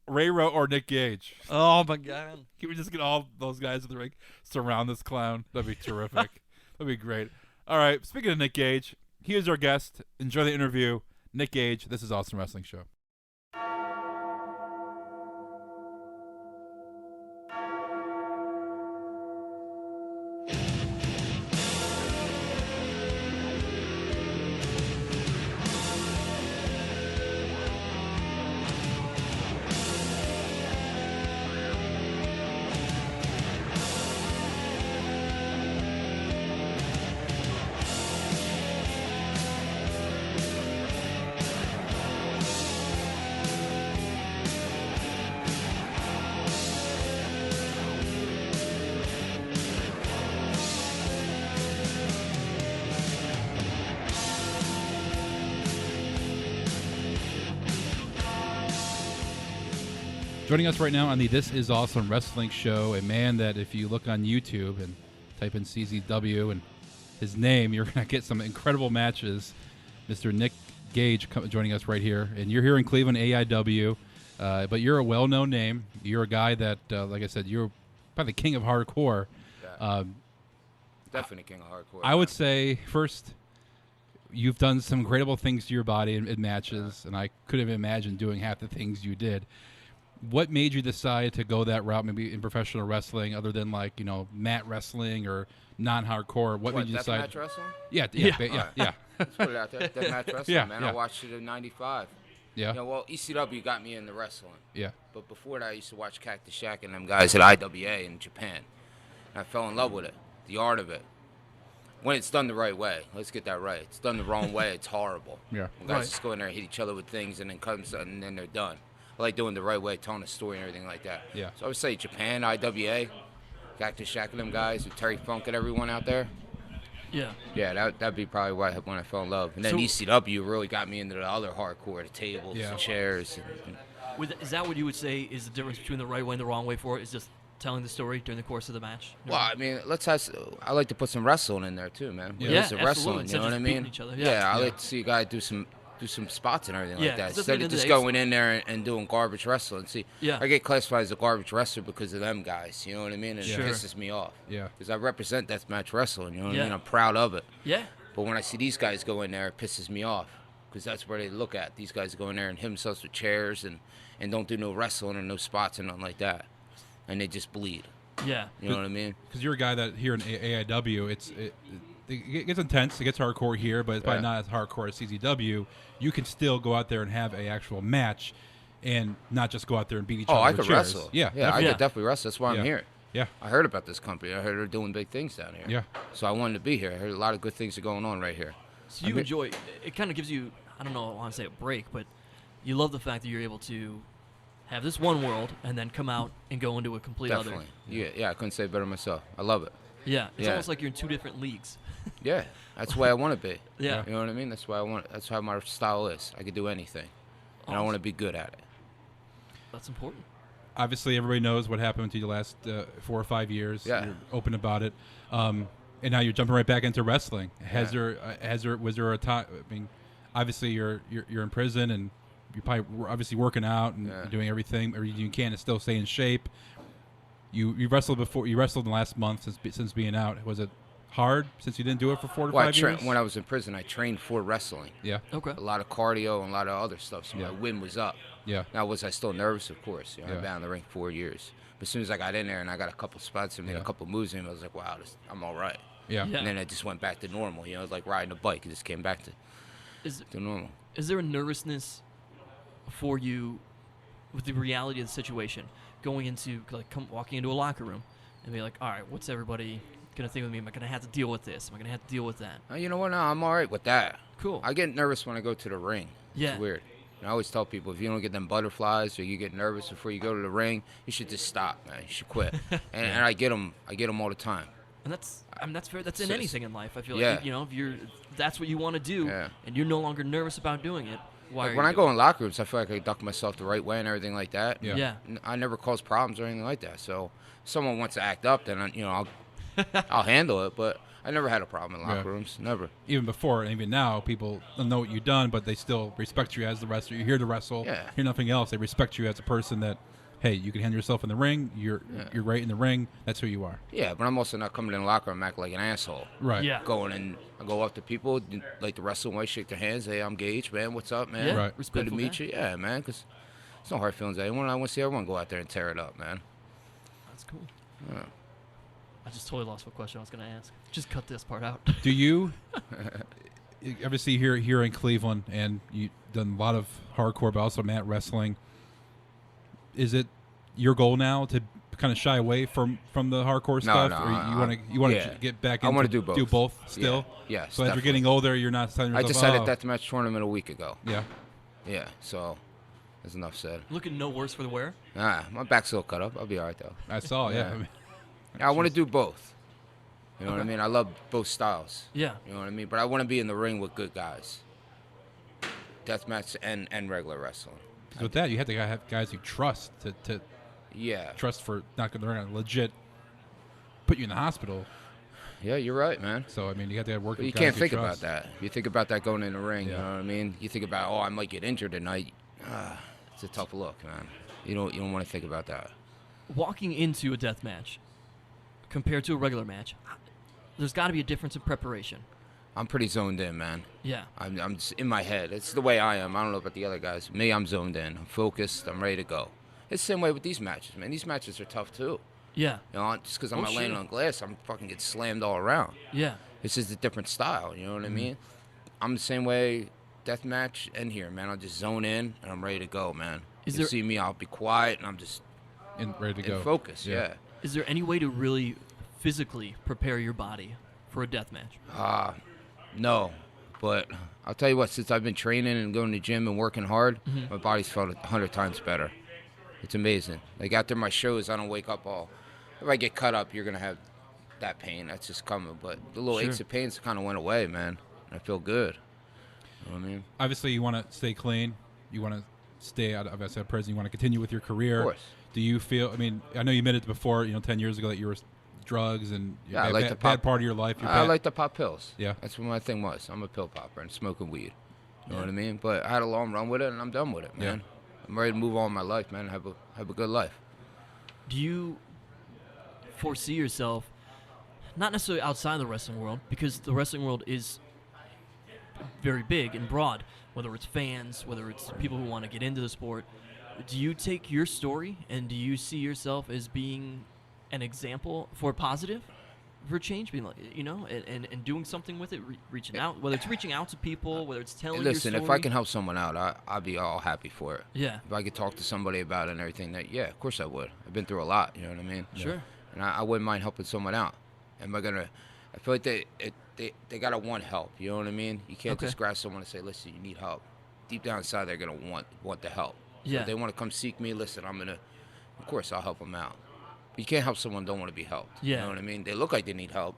Ray Rowe or Nick Gage. Oh my God. Can we just get all those guys in the ring, surround this clown? That'd be terrific. That'd be great. All right, speaking of Nick Gage, he is our guest. Enjoy the interview. Nick Gage, this is Awesome Wrestling Show. Joining us right now on the This Is Awesome Wrestling Show, a man that if you look on YouTube and type in CZW and his name, you're going to get some incredible matches. Mr. Nick Gage joining us right here. And you're here in Cleveland, AIW, but you're a well-known name. You're a guy that, like I said, you're probably the king of hardcore. Yeah. Definitely king of hardcore. I would say, first, you've done some incredible things to your body in matches, and I couldn't have imagined doing half the things you did. What made you decide to go that route, maybe in professional wrestling, other than like mat wrestling or non-hardcore? What made you decide? Match wrestling? Yeah. Let's put it out there. Death match wrestling, Yeah, man. yeah. I watched it in '95. Yeah. Well, ECW got me into wrestling. Yeah. But before that, I used to watch Cactus Shack and them guys at IWA in Japan. And I fell in love with it, the art of it. When it's done the right way, let's get that right. It's done the wrong way, it's horrible. Yeah. When guys just go in there and hit each other with things and then and then they're done. I like doing the right way, telling a story and everything like that. Yeah. So I would say Japan, IWA, Cactus Shack and them guys with Terry Funk and everyone out there. Yeah. Yeah, that'd be probably when I fell in love. And then ECW really got me into the other hardcore, the tables, the chairs. Is that what you would say is the difference between the right way and the wrong way for it? Is just telling the story during the course of the match? Well, I mean, I like to put some wrestling in there too, man. Yeah, There's the absolutely. wrestling, you Instead know of what I just beating mean? each other. Yeah, I like to see a guy do some spots and everything like that. 'cause Instead of just going in there and doing garbage wrestling. See, I get classified as a garbage wrestler because of them guys, you know what I mean? And it pisses me off. Yeah. Because I represent deathmatch wrestling, you know what I mean? I'm proud of it. Yeah. But when I see these guys go in there, it pisses me off. Because that's where they look at. These guys go in there and hit themselves with chairs and don't do no wrestling or no spots or nothing like that. And they just bleed. Yeah. You know what I mean? Because you're a guy that here in AIW, it gets intense, it gets hardcore here, but it's probably not as hardcore as CZW. You can still go out there and have an actual match and not just go out there and beat each other I with could chairs. wrestle. Yeah, I could definitely wrestle. That's why I'm here. Yeah. I heard about this company. I heard they're doing big things down here. Yeah. So I wanted to be here. I heard a lot of good things are going on right here. So you enjoy it. Kind of gives you, I don't know, I want to say a break, but you love the fact that you're able to have this one world and then come out and go into a complete other. Yeah, I couldn't say it better myself. I love it. Yeah, it's almost like you're in two different leagues. Yeah, that's the way I want to be. Yeah. You know what I mean? That's why I want. That's how my style is. I could do anything, and I want to be good at it. That's important. Obviously, everybody knows what happened to you the last 4 or 5 years. Yeah. You're open about it. And now you're jumping right back into wrestling. Was there a time? I mean, obviously you're in prison and you're probably obviously working out and doing everything you can to still stay in shape. You wrestled before. You wrestled in the last month since being out. Was it hard since you didn't do it for 4 to 5 years? When I was in prison, I trained for wrestling. Yeah. Okay. A lot of cardio and a lot of other stuff. So my win was up. Yeah. Now, was I still nervous? Of course. I've been in the ring 4 years. But as soon as I got in there and I got a couple spots and made a couple moves in him, I was like, wow, I'm all right. Yeah. And then I just went back to normal. It was like riding a bike. It just came back to normal. Is there a nervousness for you with the reality of the situation, going into walking into a locker room and be like, all right, what's everybody gonna think of me? Am I gonna have to deal with this? Am I gonna have to deal with that? You know what? No, I'm all right with that. Cool. I get nervous when I go to the ring. Yeah. It's weird. And I always tell people, if you don't get them butterflies or you get nervous before you go to the ring, you should just stop, man. You should quit. and I get them all the time. And that's fair. That's in anything in life. I feel Yeah. like if that's what you want to do, and you're no longer nervous about doing it. Why? Like when I go in locker rooms, I feel like I duck myself the right way and everything like that. Yeah. I never cause problems or anything like that. So if someone wants to act up, then I'll I'll handle it, but I never had a problem in locker Yeah. rooms. Never. Even before and even now, people don't know what you've done, but they still respect you as the wrestler. You're here to wrestle. Yeah. Hear nothing else. They respect you as a person that, hey, you can handle yourself in the ring. You're right in the ring. That's who you are. Yeah, but I'm also not coming in the locker room acting like an asshole. Right. Yeah. Going and I go up to people, like the wrestling way, shake their hands. Hey, I'm Gage, man. What's up, man? Yeah, Right. Good to respectful meet guy. you. Yeah, man. Because it's no hard feelings. I want to see everyone go out there and tear it up, man. That's cool. Yeah. I just totally lost what question I was going to ask. Just cut this part out. Do you obviously here in Cleveland, and you've done a lot of hardcore, but also mat wrestling. Is it your goal now to kind of shy away from the hardcore stuff, no, or you want to yeah. get back I into wanna do both. still? Yeah. Yes. So as you're definitely. getting older, you're not telling I yourself, decided oh, deathmatch tournament a week ago. Yeah. Yeah. So that's enough said. Looking no worse for the wear? My back's still cut up. I'll be all right though. I saw. Yeah. Yeah. I mean, I want to do both. You know what I mean? I love both styles. Yeah. You know what I mean? But I want to be in the ring with good guys. Deathmatch and regular wrestling. 'cause with that, you have to have guys you trust to Yeah. trust for not going to legit put you in the hospital. Yeah, you're right, man. So I mean, you have to work. But with you guys can't think trust. about that. You think about that going in the ring. Yeah. You know what I mean? You think about, I might get injured tonight. It's a tough look, man. You don't want to think about that. Walking into a death match compared to a regular match, there's got to be a difference in preparation. I'm pretty zoned in, man. Yeah. I'm just in my head. It's the way I am. I don't know about the other guys. Me, I'm zoned in. I'm focused. I'm ready to go. It's the same way with these matches, man. These matches are tough too. Yeah. You know, just because I'm Oh, not laying sure. on glass, I'm fucking get slammed all around. Yeah. It's just a different style. You know Mm-hmm. what I mean? I'm the same way. Death match and here, man. I'll just zone in and I'm ready to go, man. Is You there- see me, I'll be quiet and I'm just And ready to in go. focus. Yeah. Yeah. Is there any way to really physically prepare your body for a death match? No, but I'll tell you what. Since I've been training and going to the gym and working hard, Mm-hmm. my body's felt 100 times better. It's amazing. Like after my shows, I don't wake up all. If I get cut up, you're gonna have that pain. That's just coming. But the little Sure. aches and pains kind of went away, man. I feel good. You know what I mean? Obviously, you want to stay clean. You want to stay out of prison. You want to continue with your career. Of course. Do you feel? I mean, I know you admitted before, 10 years ago that you were drugs and Yeah, I like to pop- bad part of your life. I like to pop pills. Yeah. That's what my thing was. I'm a pill popper and smoking weed. You know what I mean? But I had a long run with it, and I'm done with it, man. I'm ready to move on in my life, man. Have a good life. Do you foresee yourself, not necessarily outside the wrestling world, because the wrestling world is very big and broad, whether it's fans, whether it's people who want to get into the sport. Do you take your story and do you see yourself as being an example for positive, for change, being like, and doing something with it, reaching out, whether it's reaching out to people, whether it's telling Listen, your if story? I can help someone out, I'll be all happy for it. Yeah, If I could talk to somebody about it and everything, that of course I would. I've been through a lot, you know what I mean? sure. And I wouldn't mind helping someone out. Am I gonna? I feel like they gotta want help. You know what I mean? You can't Okay. just grab someone and say, "Listen, you need help." Deep down inside, they're gonna want the help. So Yeah. if they want to come seek me, listen, of course, I'll help them out. But you can't help someone who don't want to be helped. Yeah. You know what I mean? They look like they need help,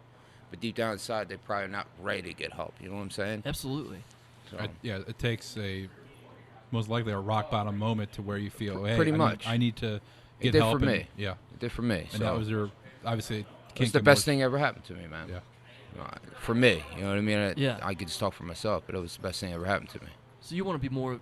but deep down inside, they're probably not ready to get help. You know what I'm saying? Absolutely. So, It takes most likely a rock bottom moment to where you feel, hey, Pretty I much. I need to get did help. for and- me. Yeah. it did for me. And so that was your, obviously, it's the best thing ever happened to me, man. Yeah. For me, you know what I mean? Yeah. I could just talk for myself, but it was the best thing ever happened to me. So you want to be more,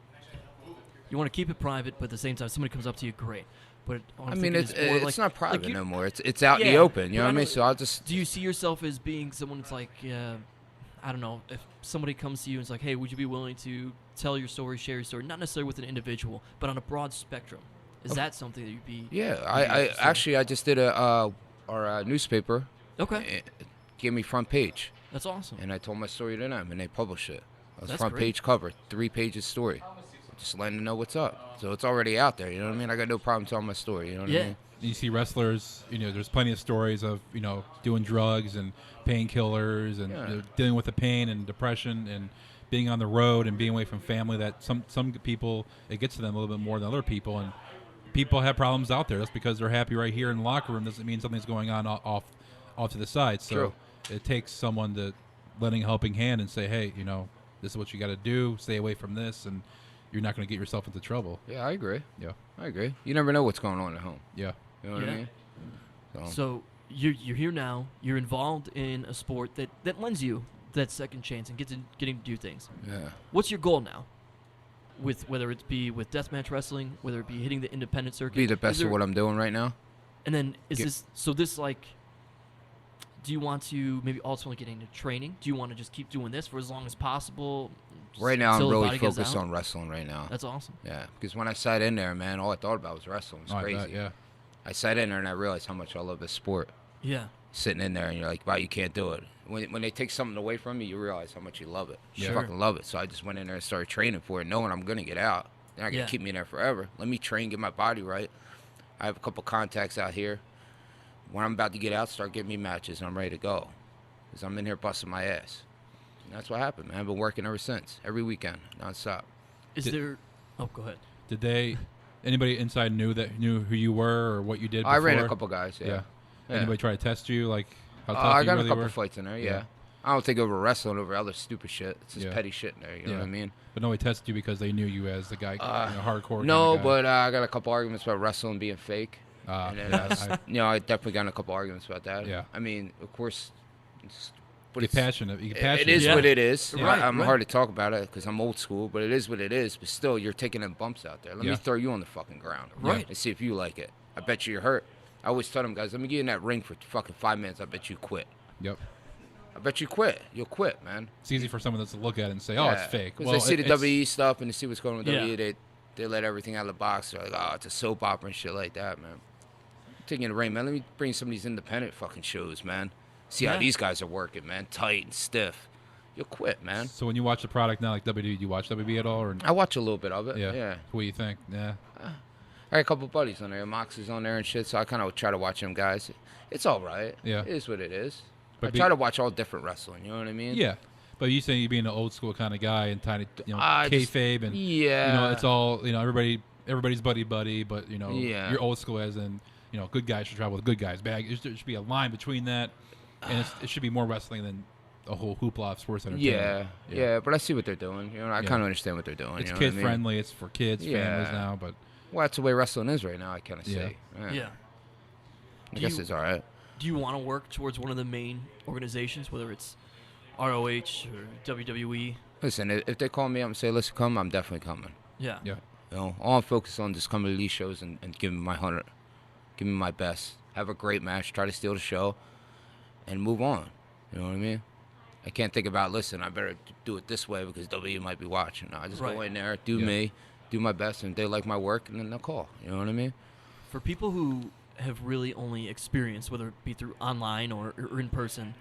you want to keep it private, but at the same time, somebody comes up to you, great. But I mean, it's not private you- no more. It's out in the Yeah, open. You but know what I I mean? know- So I'll just. Do you see yourself as being someone that's like, I don't know, if somebody comes to you and is like, hey, would you be willing to tell your story, share your story, not necessarily with an individual, but on a broad spectrum? Is that something that you'd be? Yeah, you'd be I interested in? I just did our newspaper. Okay, Gave me front page, that's awesome. and I told my story to them, and they published it. It was That's front great. page cover, 3 pages story. Just letting them know what's up. So it's already out there. You know what I mean? I got no problem telling my story. You know what Yeah. I mean? You see wrestlers, there's plenty of stories of, doing drugs and painkillers and Yeah. dealing with the pain and depression and being on the road and being away from family, that some people, it gets to them a little bit more than other people. And people have problems out there. That's because they're happy right here in the locker room doesn't mean something's going on off to the side. So True. it takes someone to lending a helping hand and say, hey, this is what you got to do. Stay away from this, and you're not going to get yourself into trouble. Yeah, I agree. Yeah. I agree. You never know what's going on at home. Yeah. You know what Yeah. I mean? So you're here now. You're involved in a sport that lends you that second chance and getting to do things. Yeah. What's your goal now? With whether it be with deathmatch wrestling, whether it be hitting the independent circuit, Be the best at what I'm doing right now. And then this like? Do you want to maybe ultimately get into training? Do you want to just keep doing this for as long as possible? Right now, I'm until the really body gives focused out? on wrestling right now. That's awesome. Yeah, because when I sat in there, man, all I thought about was wrestling. It's I crazy. bet, yeah. I sat in there and I realized how much I love this sport. Yeah. Sitting in there and you're like, wow, you can't do it. When they take something away from you, you realize how much you love it. You Yeah. fucking love it. So I just went in there and started training for it, knowing I'm going to get out. They're not going to Yeah. keep me in there forever. Let me train, get my body right. I have a couple contacts out here. When I'm about to get out, start getting me matches and I'm ready to go. Because I'm in here busting my ass. And that's what happened, man. I've been working ever since. Every weekend, nonstop. Is there? Oh, go ahead. Did anybody inside knew who you were or what you did before? I ran a couple guys, yeah. Anybody try to test you, like how tough I you got really a couple were? fights in there, yeah. Yeah. I don't think over wrestling, over other stupid shit. It's just Yeah. petty shit in there, you know what I mean? But nobody tested you because they knew you as the guy, hardcore. No, kind of guy. but I got a couple arguments about wrestling being fake. And then, yeah, I definitely got in a couple arguments about that. Yeah. I mean, of course, but get passionate. You get passionate. it is Yeah. what it is. Right, I'm right. hard to talk about it because I'm old school, but it is what it is. But still, you're taking them bumps out there. Let Yeah. me throw you on the fucking ground. Right. And see if you like it. I bet you're hurt. I always tell them guys, let me get in that ring for fucking 5 minutes. I bet you quit. Yep. I bet you quit. You'll quit, man. It's easy for someone to look at it and say, "Oh, it's fake." Because they see the it's- WWE stuff and they see what's going on with Yeah. WWE, they let everything out of the box. They're like, oh, it's a soap opera and shit like that, man. Taking the ring, man. Let me bring some of these independent fucking shows, man. See how Yeah. these guys are working, man. Tight and stiff. You'll quit, man. So when you watch the product now, like WWE, do you watch WWE at all? Or I watch a little bit of it. yeah, Yeah. What do you think? Yeah. I got a couple buddies on there. Mox is on there and shit, so I kind of try to watch them guys. It's all right. Yeah. It is what it is. But I try to watch all different wrestling, you know what I mean? Yeah. But you saying you being an old school kind of guy and trying to, I just- kayfabe and Yeah. it's all everybody's buddy, but Yeah. you're old school as in good guys should travel with good guys. Bad. There should be a line between that, and it should be more wrestling than a whole hoopla of sports entertainment. Yeah, but I see what they're doing. You know, I Yeah. kind of understand what they're doing. It's you know kid what I mean? friendly. It's for kids, families Yeah. now, but Well, that's the way wrestling is right now, I kind of Yeah. say. Yeah. I guess it's all right. Do you want to work towards one of the main organizations, whether it's ROH or WWE? Listen, if they call me up and say, listen, come, I'm definitely coming. Yeah. yeah. You know, all I'm focused on is just coming to these shows and giving me my 100. Give me my best. Have a great match. Try to steal the show and move on. You know what I mean? I can't think about, listen, I better do it this way because W might be watching. No, I just go Right. in there, do Yeah. me, do my best, and if they like my work, and then they'll call. You know what I mean? For people who have really only experienced, whether it be through online or in person,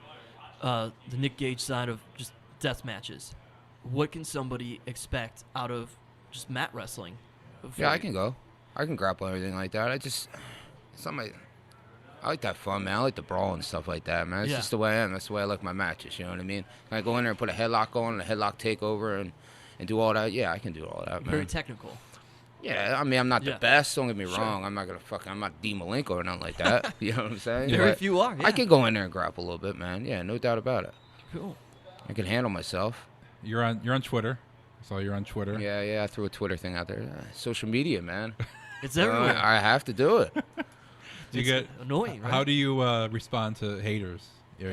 the Nick Gage side of just death matches, what can somebody expect out of just mat wrestling? Yeah, I can go. I can grapple and everything like that. I like that fun, man. I like the brawl and stuff like that, man. It's Yeah. just the way I am. That's the way I like my matches, you know what I mean? Can I go in there and put a headlock on, a headlock takeover, and do all that? Yeah, I can do all that, man. Very technical. Yeah, I mean, I'm not Yeah. the best. Don't get me Sure. wrong. I'm not Dean Malenko or nothing like that. You know what I'm saying? Yeah. Very But few are. Yeah. I can go in there and grapple a little bit, man. Yeah, no doubt about it. Cool. I can handle myself. You're on Twitter. I saw you're on Twitter. Yeah. I threw a Twitter thing out there. Social media, man. It's everywhere. I have to do it. Do you It's get annoying, right? How do you respond to haters? Do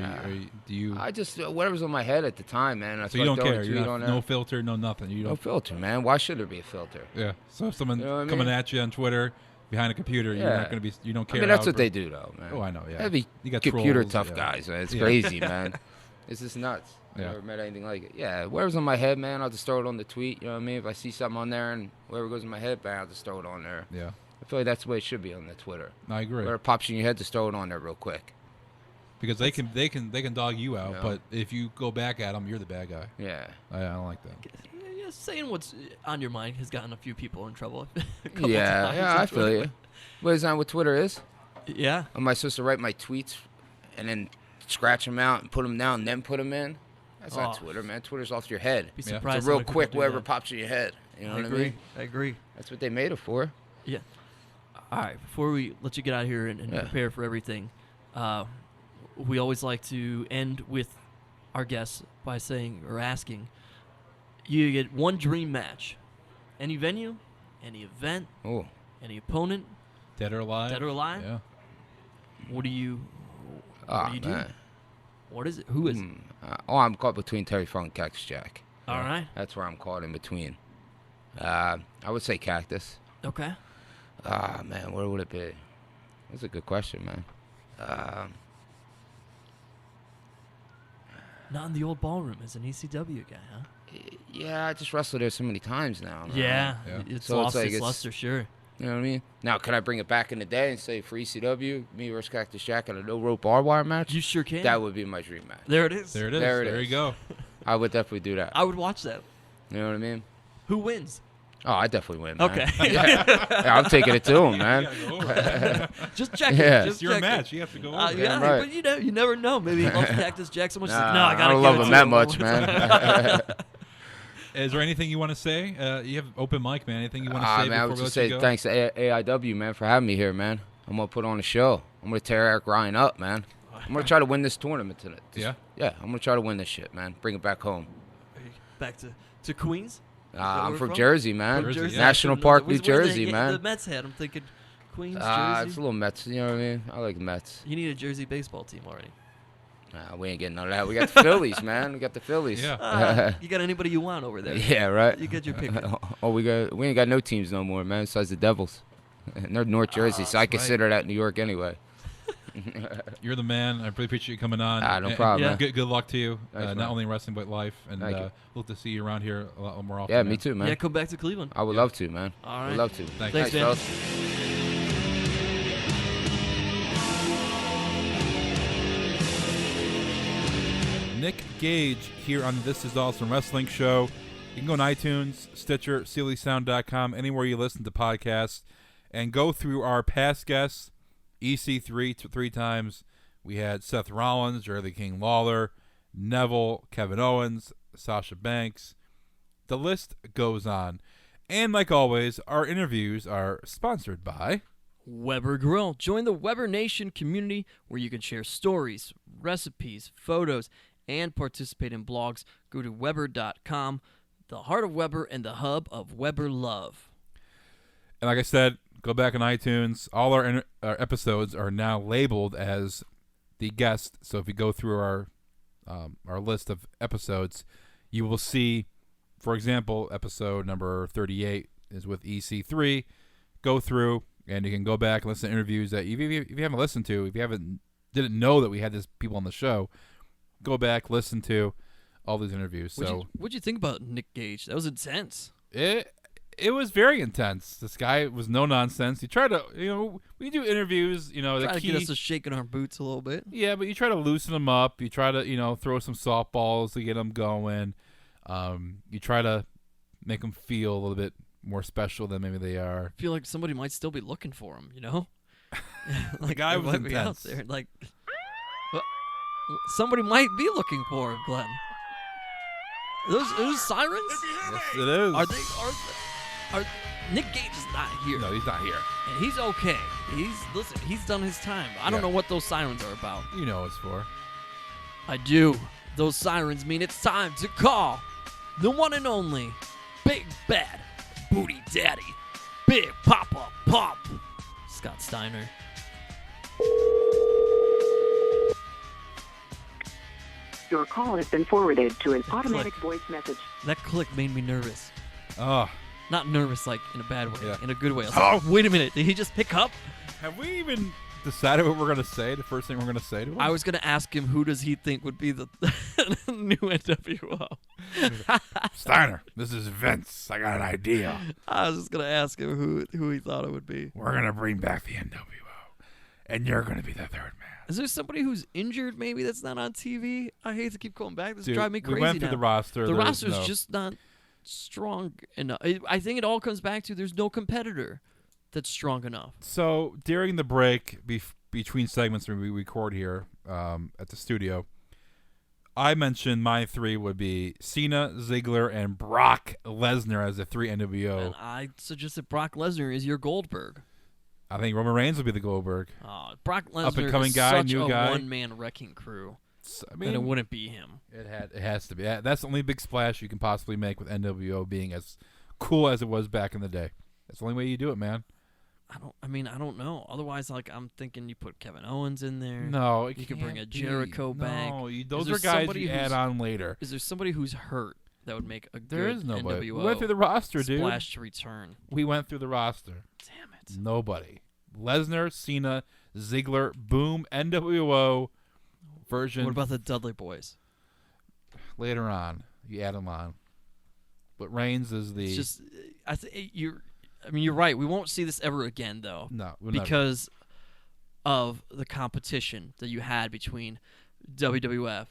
you? I just whatever's on my head at the time, man. That's So you what I don't throw a care. tweet You're on not, there. no filter, no nothing. You No don't. filter, man. Why should there be a filter? Yeah. So if someone You know what I coming mean? at you on Twitter behind a computer, you're Yeah. not gonna be. You don't I care. mean, that's how what they do, though, man. Oh, I know. Yeah. Heavy You got computer trolls, tough yeah. guys, man. It's Yeah. crazy, man. It's just nuts. Yeah. Never met anything like it. Yeah, whatever's on my head, man, I'll just throw it on the tweet. You know what I mean? If I see something on there and whatever goes in my head, man, I'll just throw it on there. Yeah. I feel like that's the way it should be on the Twitter. I agree. Whatever pops in your head, just throw it on there real quick. Because they can dog you out, Yeah. but if you go back at them, you're the bad guy. Yeah. I don't like that. Yeah, saying what's on your mind has gotten a few people in trouble. a couple Yeah, times yeah, on I feel Twitter. you. What is that what Twitter is? Yeah. Am I supposed to write my tweets and then scratch them out and put them down and then put them in? That's not Oh. Twitter, man. Twitter's off your head. Be Yeah. surprised. It's how real many people quick, do whatever that. pops in your head. You know I what agree. I mean? I agree. That's what they made it for. Yeah. All right. Before we let you get out of here and Yeah. prepare for everything, we always like to end with our guests by saying or asking, you get one dream match, any venue, any event, Oh, any opponent, Dead or alive? dead or alive. Yeah. What What do you do? What is it? Who is it? I'm caught between Terry Funk and Cactus Jack. All right. That's where I'm caught in between. I would say Cactus. Okay. Man, where would it be? That's a good question, man. Not in the old ballroom as an ECW guy, huh? Yeah, I just wrestled there so many times now. Man. Yeah. Yeah. It's So lost it's like its it's- luster, sure. You know what I mean? Now, could I bring it back in the day and say for ECW, me versus Cactus Jack in a no-rope barbed wire match? You sure can. That would be my dream match. There it is. There it is. There it There is. you go. I would definitely do that. I would watch that. You know what I mean? Who wins? Oh, I definitely win, man. Okay. Yeah, I'm taking it to him, man. Just check Yeah. it. It's Just your check match. You have to go over. Yeah, Damn right. but you never know. Maybe he loves Cactus Jack so much. He's like, no, Nah, I gotta don't give love it him to that him. much, man. Is there anything you want to say? You have open mic, man. Anything you want to say Man, I before would we just let you say go? thanks to AIW, man, for having me here, man. I'm going to put on a show. I'm going to tear Eric Ryan up, man. I'm going to try to win this tournament tonight. Yeah? Yeah, I'm going to try to win this shit, man. Bring it back home. Back to Queens. Is that I'm where from we're Jersey, man. From Jersey, yeah. National No, Park, that was New where Jersey, the man. Mets had. I'm thinking Queens, It's Jersey. a little Mets, you know what I mean? I like the Mets. You need a Jersey baseball team already. We ain't getting none of that. We got the Phillies, man. We got the Phillies. Yeah. You got anybody you want over there? Yeah, right. You get your pick. Oh, we ain't got no teams no more, man, besides the Devils. And they're North Jersey, so I that's right. consider that New York anyway. You're the man. I really appreciate you coming on. No And- problem, Yeah. man. Good luck to you. Thanks, Not man. only in wrestling, but life. And Thank you. look to see you around here a lot more often. Yeah, man. me too, man. Yeah, come back to Cleveland. I would love to, man. All Would right. love to. Thanks, man. fellas. Nick Gage here on the This Is Awesome Wrestling Show. You can go on iTunes, Stitcher, SealySound.com, anywhere you listen to podcasts, and go through our past guests. EC3 three times. We had Seth Rollins, Jerry King Lawler, Neville, Kevin Owens, Sasha Banks. The list goes on. And like always, our interviews are sponsored by Weber Grill. Join the Weber Nation community where you can share stories, recipes, photos, and participate in blogs. Go to Weber.com, the heart of Weber and the hub of Weber love. And like I said, go back on iTunes. All our episodes are now labeled as the guest. So if you go through our list of episodes, you will see, for example, episode number 38 is with EC3. Go through, and you can go back and listen to interviews that if you haven't listened to, if you didn't know that we had these people on the show, go back, listen to all these interviews. What'd you think about Nick Gage? That was intense. It was very intense. This guy was no nonsense. He tried to, we do interviews, Try the to key. get us to shaking our boots a little bit. Yeah, but you try to loosen them up. You try to, throw some softballs to get them going. You try to make them feel a little bit more special than maybe they are. I feel like somebody might still be looking for him, like The guy they was might be out intense. there. Like, somebody might be looking for him, Glenn. Those sirens? Yes, it is. Are Nick Gage is not here. No, he's not here. And he's okay. He's done his time. I don't Yeah. know what those sirens are about. You know what it's for. I do. Those sirens mean it's time to call the one and only Big Bad Booty Daddy, Big Papa Pop, Scott Steiner. Your call has been forwarded to an automatic voice message. That click made me nervous. Oh, Not nervous like in a bad way, Yeah. in a good way. I was like, wait a minute, did he just pick up? have we even decided what we're going to say? The first thing we're going to say to him? I was going to ask him who does he think would be the new NWO. Steiner, this is Vince. I got an idea. I was just going to ask him who he thought it would be. We're going to bring back the NWO. And you're going to be the third man. Is there somebody who's injured maybe that's not on TV? I hate to keep going back. This Dude, drives me crazy we went through now. the roster. The There's roster's no- just not strong enough. I think it all comes back to there's no competitor that's strong enough. So during the break between segments when we record here at the studio, I mentioned my three would be Cena, Ziggler, and Brock Lesnar as the three NWO. And I suggested Brock Lesnar is your Goldberg. I think Roman Reigns would be the Goldberg. Brock Lesnar Up-and-coming is guy, such new a guy. one-man wrecking crew I that it wouldn't be him. It has to be. That's the only big splash you can possibly make with NWO being as cool as it was back in the day. That's the only way you do it, man. I don't know. Otherwise, like, I'm thinking you put Kevin Owens in there. No, you could bring a Jericho back. No, those are guys you add on later. Is there somebody who's hurt that would make a There good is nobody. NWO We went through the roster, dude. splash to return? We went through the roster. Damn it. Nobody. Lesnar, Cena, Ziggler, boom, NWO version. What about the Dudley Boys? Later on, you add them on. But Reigns is the. It's just, you're right. We won't see this ever again, though. No, because of the competition that you had between WWF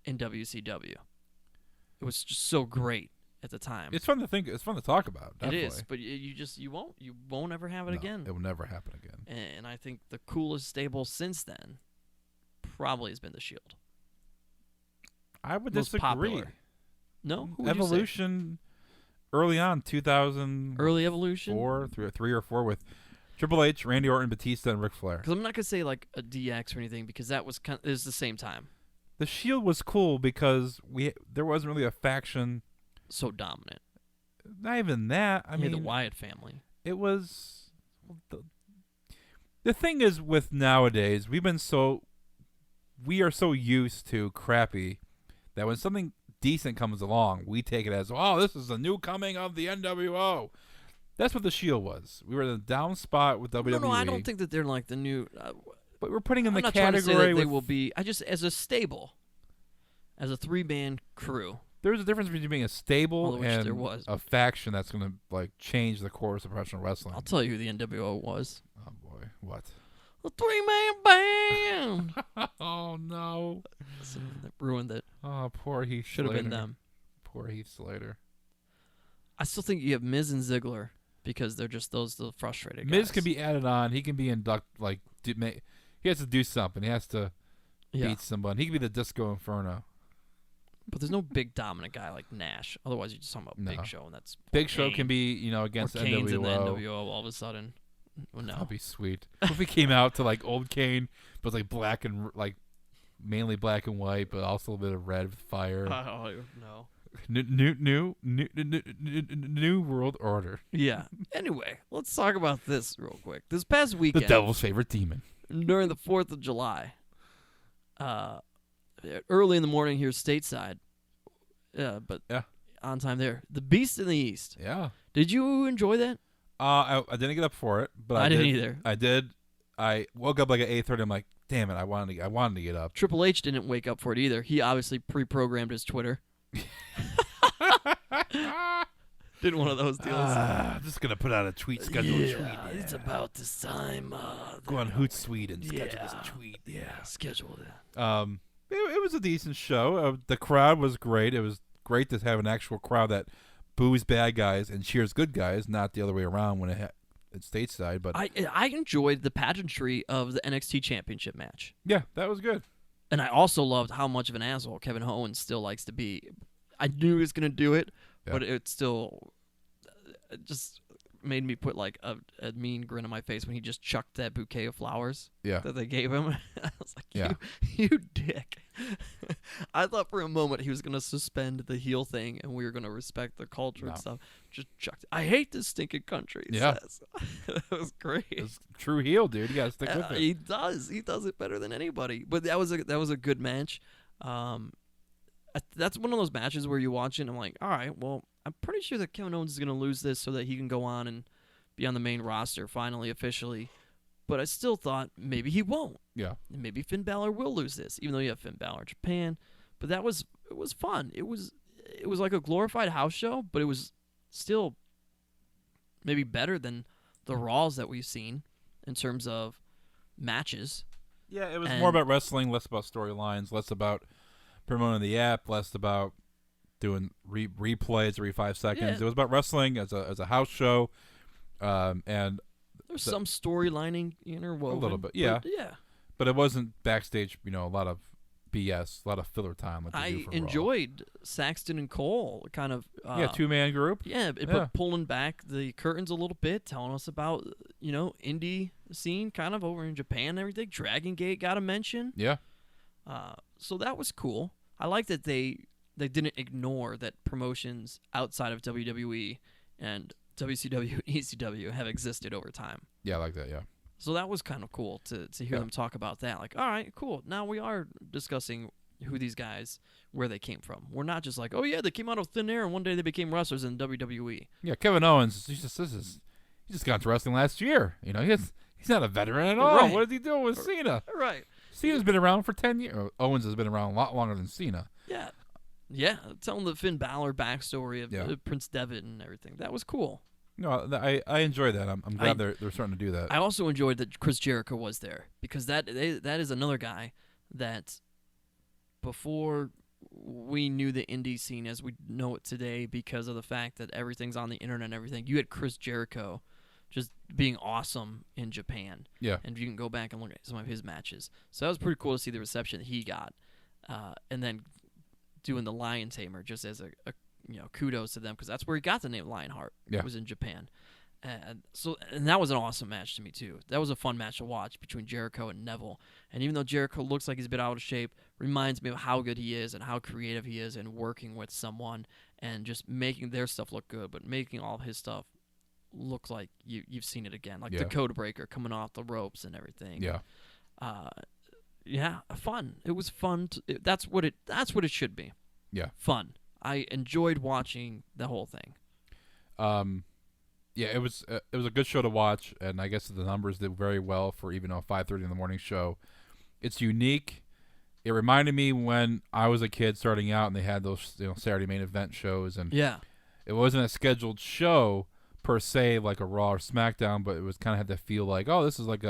and WCW. It was just so great at the time. It's fun to think. It's fun to talk about. Definitely. It is, but you won't ever have it again. It will never happen again. And I think the coolest stable since then probably has been the Shield. I would Most disagree. popular. No, who would you say? Evolution, early on, 2000. Early Evolution. 3 or 4 with Triple H, Randy Orton, Batista, and Ric Flair. Because I'm not gonna say like a DX or anything because that was it was the same time. The Shield was cool because there wasn't really a faction. So dominant. Not even that. I mean, the Wyatt family. It was. The thing is with nowadays, we are so used to crappy that when something decent comes along, we take it as, oh, this is the new coming of the NWO. That's what the Shield was. We were in a down spot with WWE. No, I don't think that they're like the new. But we're putting in I'm the not trying to say category that they with. will be. I just as a stable, as a 3-man crew. There's a difference between being a stable which and there was. a faction that's going to like change the course of professional wrestling. I'll tell you who the NWO was. Oh boy, what? The 3-man band. Oh no! So that ruined it. Oh, poor Heath. Should have been Slater. them. Poor Heath Slater. I still think you have Miz and Ziggler because they're just the frustrated guys. Miz can be added on. He can be inducted. Like, he has to do something. He has to beat somebody. He can be the Disco Inferno. But there's no big dominant guy like Nash. Otherwise, you're just talking about Big Show, and that's Big Show Kane. can be, against or NWO. Kane's in the NWO all of a sudden. Well, no. That'd be sweet. If he came out to like old Kane, but like black and like mainly black and white, but also a bit of red with fire. Oh no. New world order. Yeah. Anyway, let's talk about this real quick. This past weekend, The devil's favorite demon. during the 4th of July, early in the morning here stateside, but on time there, the Beast in the East. Yeah. Did you enjoy that? I didn't get up for it, but I didn't either. I did. I woke up like at 8:30. I'm like, damn it! I wanted to get up. Triple H didn't wake up for it either. He obviously pre-programmed his Twitter. Did one of those deals. I'm just gonna put out a tweet schedule. It's about this time. Go on Hootsuite and schedule this tweet. Yeah, schedule that. It was a decent show. The crowd was great. It was great to have an actual crowd that boos bad guys and cheers good guys, not the other way around when it's stateside. But I enjoyed the pageantry of the NXT Championship match. Yeah, that was good. And I also loved how much of an asshole Kevin Owens still likes to be. I knew he was going to do it, but it still just made me put like a mean grin on my face when he just chucked that bouquet of flowers that they gave him. I was like, you dick. I thought for a moment he was going to suspend the heel thing and we were going to respect the culture and stuff. Just chucked it. I hate this stinking country, he says. That was great. It's true heel, dude. You got to stick with it. He does. He does it better than anybody. But that was a good match. That's one of those matches where you watch it and I'm like, all right, well, I'm pretty sure that Kevin Owens is going to lose this so that he can go on and be on the main roster finally, officially. But I still thought maybe he won't. Yeah. Maybe Finn Balor will lose this, even though you have Finn Balor Japan. But it was fun. It was like a glorified house show, but it was still maybe better than the Raws that we've seen in terms of matches. Yeah, it was more about wrestling, less about storylines, less about promoting the app, less about doing replays every 5 seconds. Yeah. It was about wrestling as a house show, and there's some storylining interwoven. A little bit, yeah. But it wasn't backstage, a lot of BS, a lot of filler time. Like I enjoyed Saxton and Cole, kind of. 2-man group. Yeah, but pulling back the curtains a little bit, telling us about, indie scene kind of over in Japan and everything. Dragon Gate got a mention. Yeah. So that was cool. I like that they didn't ignore that promotions outside of WWE and WCW and ECW have existed over time. Yeah, I like that. Yeah. So that was kind of cool to hear them talk about that. Like, all right, cool. Now we are discussing who these guys, where they came from. We're not just like, oh yeah, they came out of thin air and one day they became wrestlers in WWE. Yeah, Kevin Owens. He just got into wrestling last year. You know, he's not a veteran at all. Right. What is he doing with Cena? Right. Cena's been around for 10 years. Owens has been around a lot longer than Cena. Yeah. Yeah. Telling the Finn Balor backstory of Yeah. Prince Devitt and everything. That was cool. No, I enjoy that. I'm glad they're starting to do that. I also enjoyed that Chris Jericho was there because that is another guy that before we knew the indie scene as we know it today because of the fact that everything's on the internet and everything, you had Chris Jericho just being awesome in Japan. Yeah. And you can go back and look at some of his matches. So that was pretty cool to see the reception that he got. And then doing the Lion Tamer just as a kudos to them because that's where he got the name Lionheart. Yeah. Was in Japan. And that was an awesome match to me too. That was a fun match to watch between Jericho and Neville. And even though Jericho looks like he's a bit out of shape, reminds me of how good he is and how creative he is in working with someone and just making their stuff look good, but making all of his stuff look like you've seen it again, like the Code Breaker coming off the ropes and everything. Yeah. Fun. It was fun. That's what it should be. Yeah. Fun. I enjoyed watching the whole thing. Yeah, it was a good show to watch, and I guess the numbers did very well for even a 5:30 in the morning show. It's unique. It reminded me when I was a kid starting out, and they had those Saturday main event shows, and it wasn't a scheduled show per se like a Raw or SmackDown, but it was kind of had that feel like, oh, this is like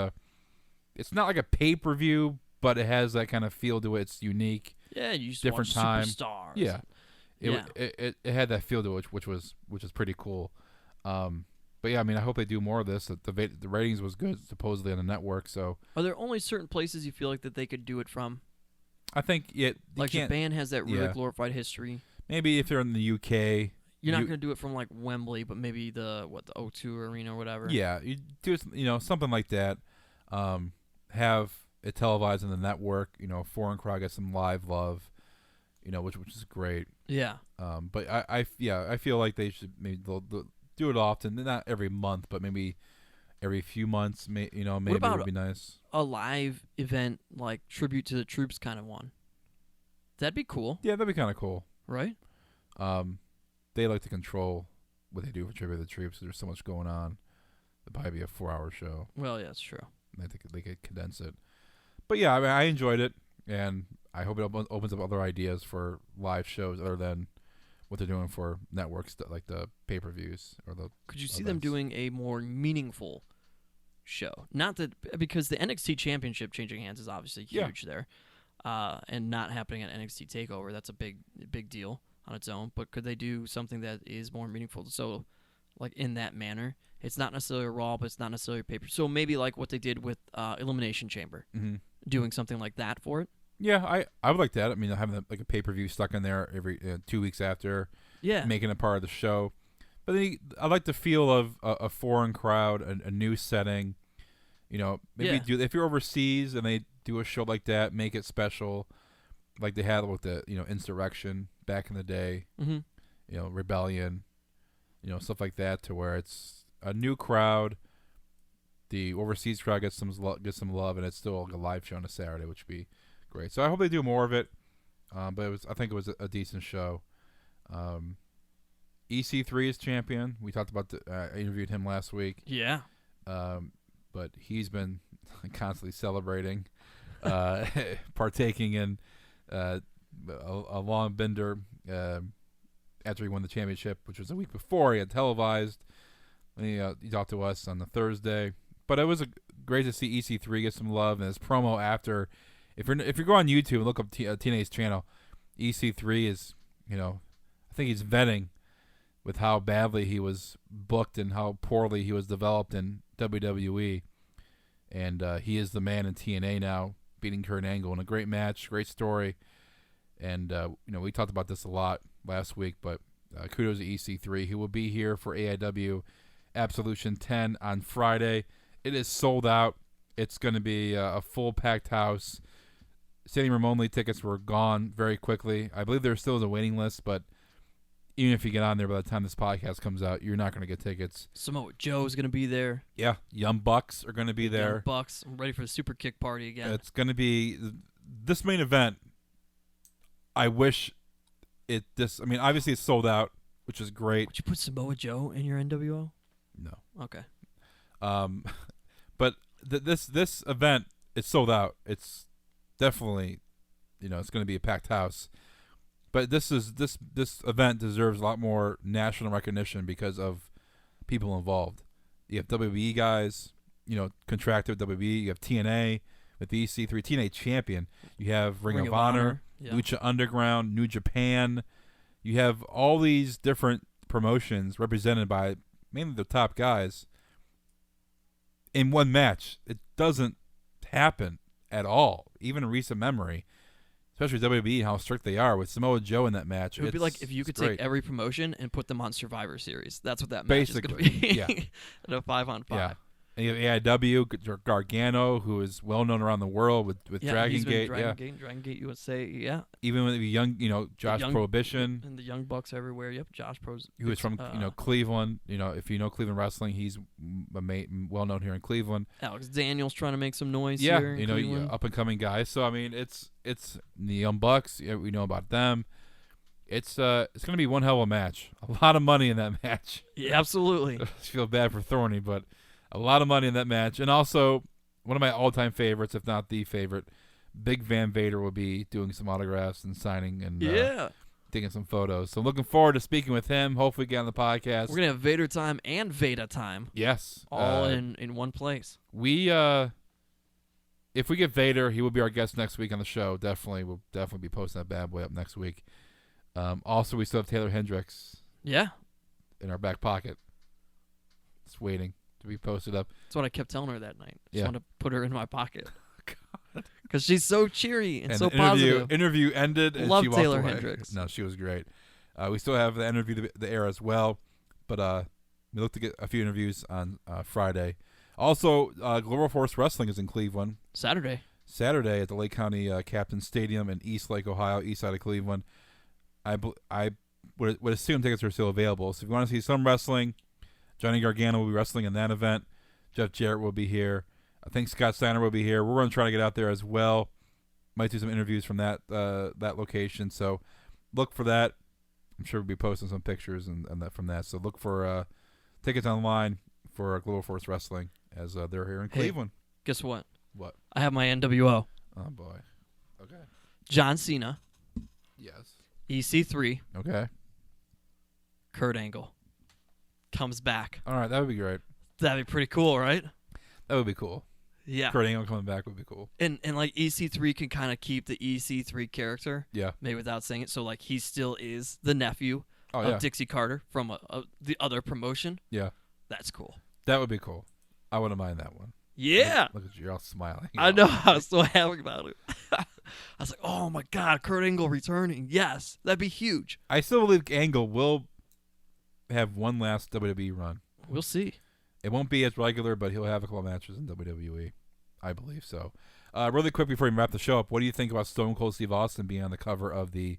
it's not like a pay-per-view, but it has that kind of feel to it. It's unique. Yeah, you just different watch time. Superstars. Yeah. It had that feel to it, which was pretty cool. But yeah, I mean, I hope they do more of this. The ratings was good supposedly on the network. So are there only certain places you feel like that they could do it from? I think like Japan has that really glorified history. Maybe if they're in the UK, you're not going to do it from like Wembley, but maybe the O2 Arena or whatever. Yeah, you do something like that. Have it televised on the network. Foreign crowd gets some live love. Which is great. Yeah. But I feel like they should they'll do it often, not every month, but maybe every few months. Maybe it would be nice. A live event like tribute to the troops kind of one. That'd be cool. Yeah, that'd be kind of cool. Right. They like to control what they do for tribute to the troops. There's so much going on. It'd probably be a 4-hour show. Well, yeah, that's true. I think they could condense it. But yeah, I mean, I enjoyed it, and I hope it opens up other ideas for live shows other than what they're doing for networks, like the pay-per-views or the. Could you see them doing a more meaningful show? Not that because the NXT Championship changing hands is obviously huge there, and not happening at NXT Takeover. That's a big deal on its own. But could they do something that is more meaningful? So, like in that manner, it's not necessarily a Raw, but it's not necessarily a pay-per. So maybe like what they did with Elimination Chamber, doing something like that for it. Yeah, I would like that. I mean, having like a pay-per-view stuck in there every 2 weeks after, making it part of the show. But then I like the feel of a foreign crowd, a new setting. Maybe if you're overseas and they do a show like that, make it special, like they had with the Insurrection back in the day. Rebellion, stuff like that, to where it's a new crowd. The overseas crowd gets some love, and it's still like a live show on a Saturday, which would be great. So I hope they do more of it. But I think it was a decent show. EC3 is champion. We talked about I interviewed him last week. Yeah. But he's been constantly celebrating, partaking in a long bender after he won the championship, which was a week before. He had televised. And he talked to us on the Thursday. But it was great to see EC3 get some love, and his promo after. If you go on YouTube and look up TNA's channel, EC3 is, I think he's vetting with how badly he was booked and how poorly he was developed in WWE, and he is the man in TNA now, beating Kurt Angle in a great match, great story, and we talked about this a lot last week, but kudos to EC3. He will be here for AIW Absolution 10 on Friday. It is sold out. It's going to be a full packed house. Standing room only tickets were gone very quickly. I believe there still is a waiting list, but even if you get on there by the time this podcast comes out, you're not going to get tickets. Samoa Joe's going to be there. Yeah, Young Bucks are going to be there. Young Bucks. I'm ready for the super kick party again. It's going to be this main event. I wish I mean, obviously it's sold out, which is great. Would you put Samoa Joe in your NWO? No. Okay. But this event, it's sold out. It's definitely, it's going to be a packed house. But this event deserves a lot more national recognition because of people involved. You have WWE guys, contracted with WWE. You have TNA with the EC3, TNA champion. You have Ring of Honor, yeah. Lucha Underground, New Japan. You have all these different promotions represented by mainly the top guys in one match. It doesn't happen at all, even in recent memory. Especially WWE, how strict they are with Samoa Joe in that match. It would be like if you could great. take every promotion and put them on Survivor Series. That's what that match Basically, is going to be. yeah. In a 5-on-5. Yeah. And you have AIW, Gargano, who is well known around the world with Dragon Gate. Dragon Gate USA, yeah. Even with the young, Josh Prohibition. And the Young Bucks everywhere, yep. Josh Pro's. Who is from, Cleveland. If you know Cleveland wrestling, he's well known here in Cleveland. Alex Daniels trying to make some noise here in Cleveland. Up and coming guys. So I mean, it's the Young Bucks. Yeah, we know about them. It's going to be one hell of a match. A lot of money in that match. Yeah, absolutely. I feel bad for Thorny, but a lot of money in that match. And also, one of my all-time favorites, if not the favorite, Big Van Vader will be doing some autographs and signing and taking some photos. So looking forward to speaking with him. Hopefully get on the podcast. We're going to have Vader time and Veda time. Yes. All in one place. If we get Vader, he will be our guest next week on the show. We'll definitely be posting that bad boy up next week. Also, we still have Taylor Hendricks. Yeah. In our back pocket. Just waiting to be posted up. That's what I kept telling her that night. Just Yeah. want to put her in my pocket. Because she's so cheery and so the positive. Interview ended and Love she walked Taylor away. Hendricks. No, she was great. We still have the interview the air as well, but we look to get a few interviews on Friday. Also, Global Force Wrestling is in Cleveland. Saturday at the Lake County Captain Stadium in East Lake, Ohio, east side of Cleveland. I would assume tickets are still available. So if you want to see some wrestling, Johnny Gargano will be wrestling in that event. Jeff Jarrett will be here. I think Scott Steiner will be here. We're going to try to get out there as well. Might do some interviews from that location. So look for that. I'm sure we'll be posting some pictures and that from that. So look for tickets online for Global Force Wrestling as they're here in Cleveland. Guess what? What? I have my NWO. Oh, boy. Okay. John Cena. Yes. EC3. Okay. Kurt Angle. Comes back. All right. That would be great. That'd be pretty cool, right? That would be cool. Yeah. Kurt Angle coming back would be cool. And like EC3 can kind of keep the EC3 character. Yeah. Maybe without saying it. So like he still is the nephew of Dixie Carter from the other promotion. Yeah. That's cool. That would be cool. I wouldn't mind that one. Yeah. Look at you. You're all smiling. I know. I was so happy about it. I was like, oh my God, Kurt Angle returning. Yes. That'd be huge. I still believe Angle will have one last WWE run. We'll see. It won't be as regular, but he'll have a couple matches in WWE. I believe so. Really quick before we wrap the show up, what do you think about Stone Cold Steve Austin being on the cover of the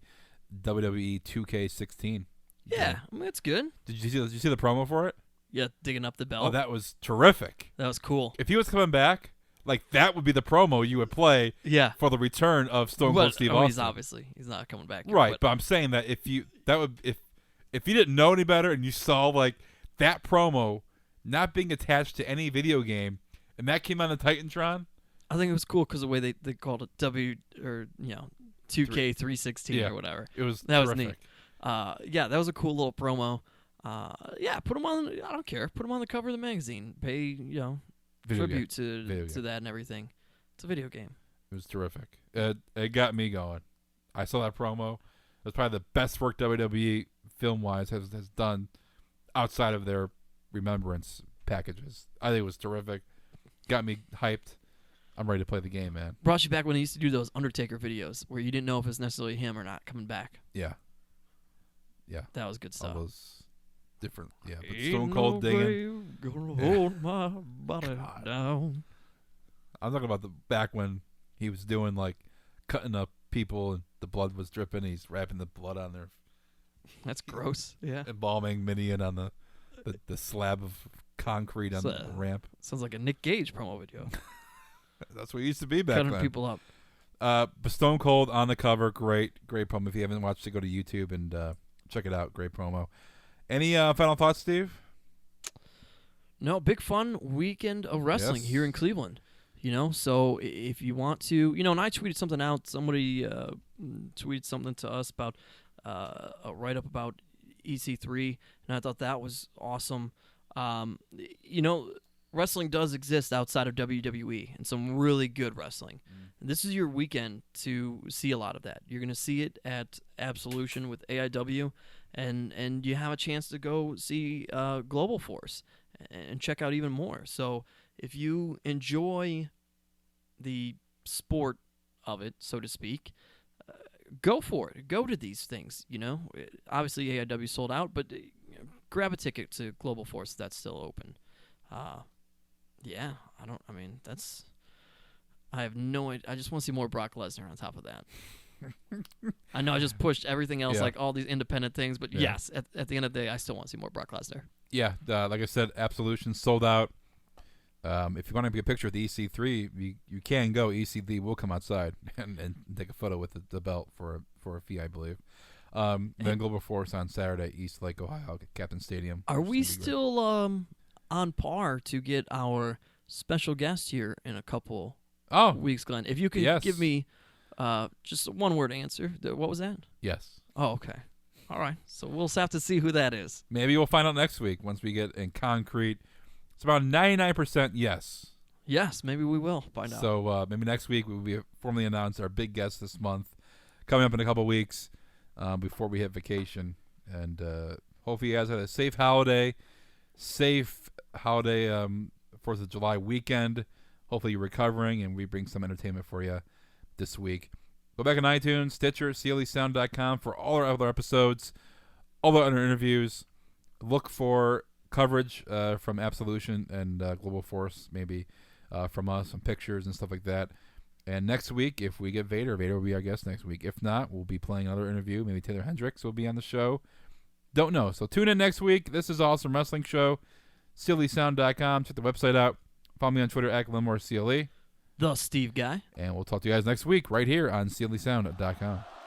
WWE 2K16? Yeah, I mean, it's good. Did you see the promo for it? Yeah, digging up the belt. Oh, that was terrific. That was cool. If he was coming back, like that would be the promo you would play for the return of Stone Cold Steve Austin. He's not coming back. Right, but I'm saying that if you didn't know any better and you saw like that promo not being attached to any video game and that came on the Titantron, I think it was cool because the way they called it 2K316 or whatever. Was neat. Yeah, that was a cool little promo. Put him on. I don't care. Put him on the cover of the magazine. Pay tribute to that and everything. It's a video game. It was terrific. It got me going. I saw that promo. It was probably the best work WWE film wise has done outside of their remembrance packages. I think it was terrific. Got me hyped. I'm ready to play the game, man. Brought you back when they used to do those Undertaker videos where you didn't know if it's necessarily him or not coming back. Yeah. That was good stuff. All those different, but Stone Cold digging. Hold my body down. I'm talking about the back when he was doing like cutting up people and the blood was dripping. He's wrapping the blood on their That's gross. Yeah. Embalming Minion on the slab of concrete on the ramp. Sounds like a Nick Gage promo video. That's what it used to be back Cutting then. people up. But Stone Cold on the cover, great promo. If you haven't watched it, go to YouTube and check it out. Great promo. Any final thoughts, Steve? No, big fun weekend of wrestling here in Cleveland. So if you want to, and I tweeted something out. Somebody tweeted something to us about a write-up about EC3, and I thought that was awesome. Wrestling does exist outside of WWE, and some really good wrestling. And this is your weekend to see a lot of that. You're going to see it at Absolution with AIW, and you have a chance to go see Global Force and check out even more. So if you enjoy the sport of it, so to speak, go for it. Go to these things, Obviously, AIW sold out, but grab a ticket to Global Force. That's still open. I have no idea. I just want to see more Brock Lesnar on top of that. I know I just pushed everything else, like all these independent things, but yes, at the end of the day, I still want to see more Brock Lesnar. Yeah, like I said, Absolution sold out. If you want to get a picture of the EC3, you can go. EC3 will come outside and take a photo with the belt for a fee, I believe. Then Global Force on Saturday, East Lake, Ohio, Captain Stadium. Are we still on par to get our special guest here in a couple weeks, Glenn? If you could give me just a one-word answer. What was that? Yes. Oh, okay. All right. So we'll have to see who that is. Maybe we'll find out next week once we get in concrete. It's about 99% yes. Yes, maybe we will find out. So maybe next week we will be formally announce our big guest this month, coming up in a couple weeks before we hit vacation. And hopefully you guys had a safe holiday 4th of July weekend. Hopefully you're recovering, and we bring some entertainment for you this week. Go back on iTunes, Stitcher, clesound.com for all our other episodes, all our other interviews. Look for coverage from Absolution and Global Force, maybe from us, some pictures and stuff like that. And next week, if we get Vader will be our guest next week. If not, we'll be playing another interview. Maybe Taylor Hendricks will be on the show. Don't know. So tune in next week. This is Awesome Wrestling Show. clesound.com. Check the website out. Follow me on Twitter at GlenmoreCLE. The Steve Guy. And we'll talk to you guys next week right here on clesound.com.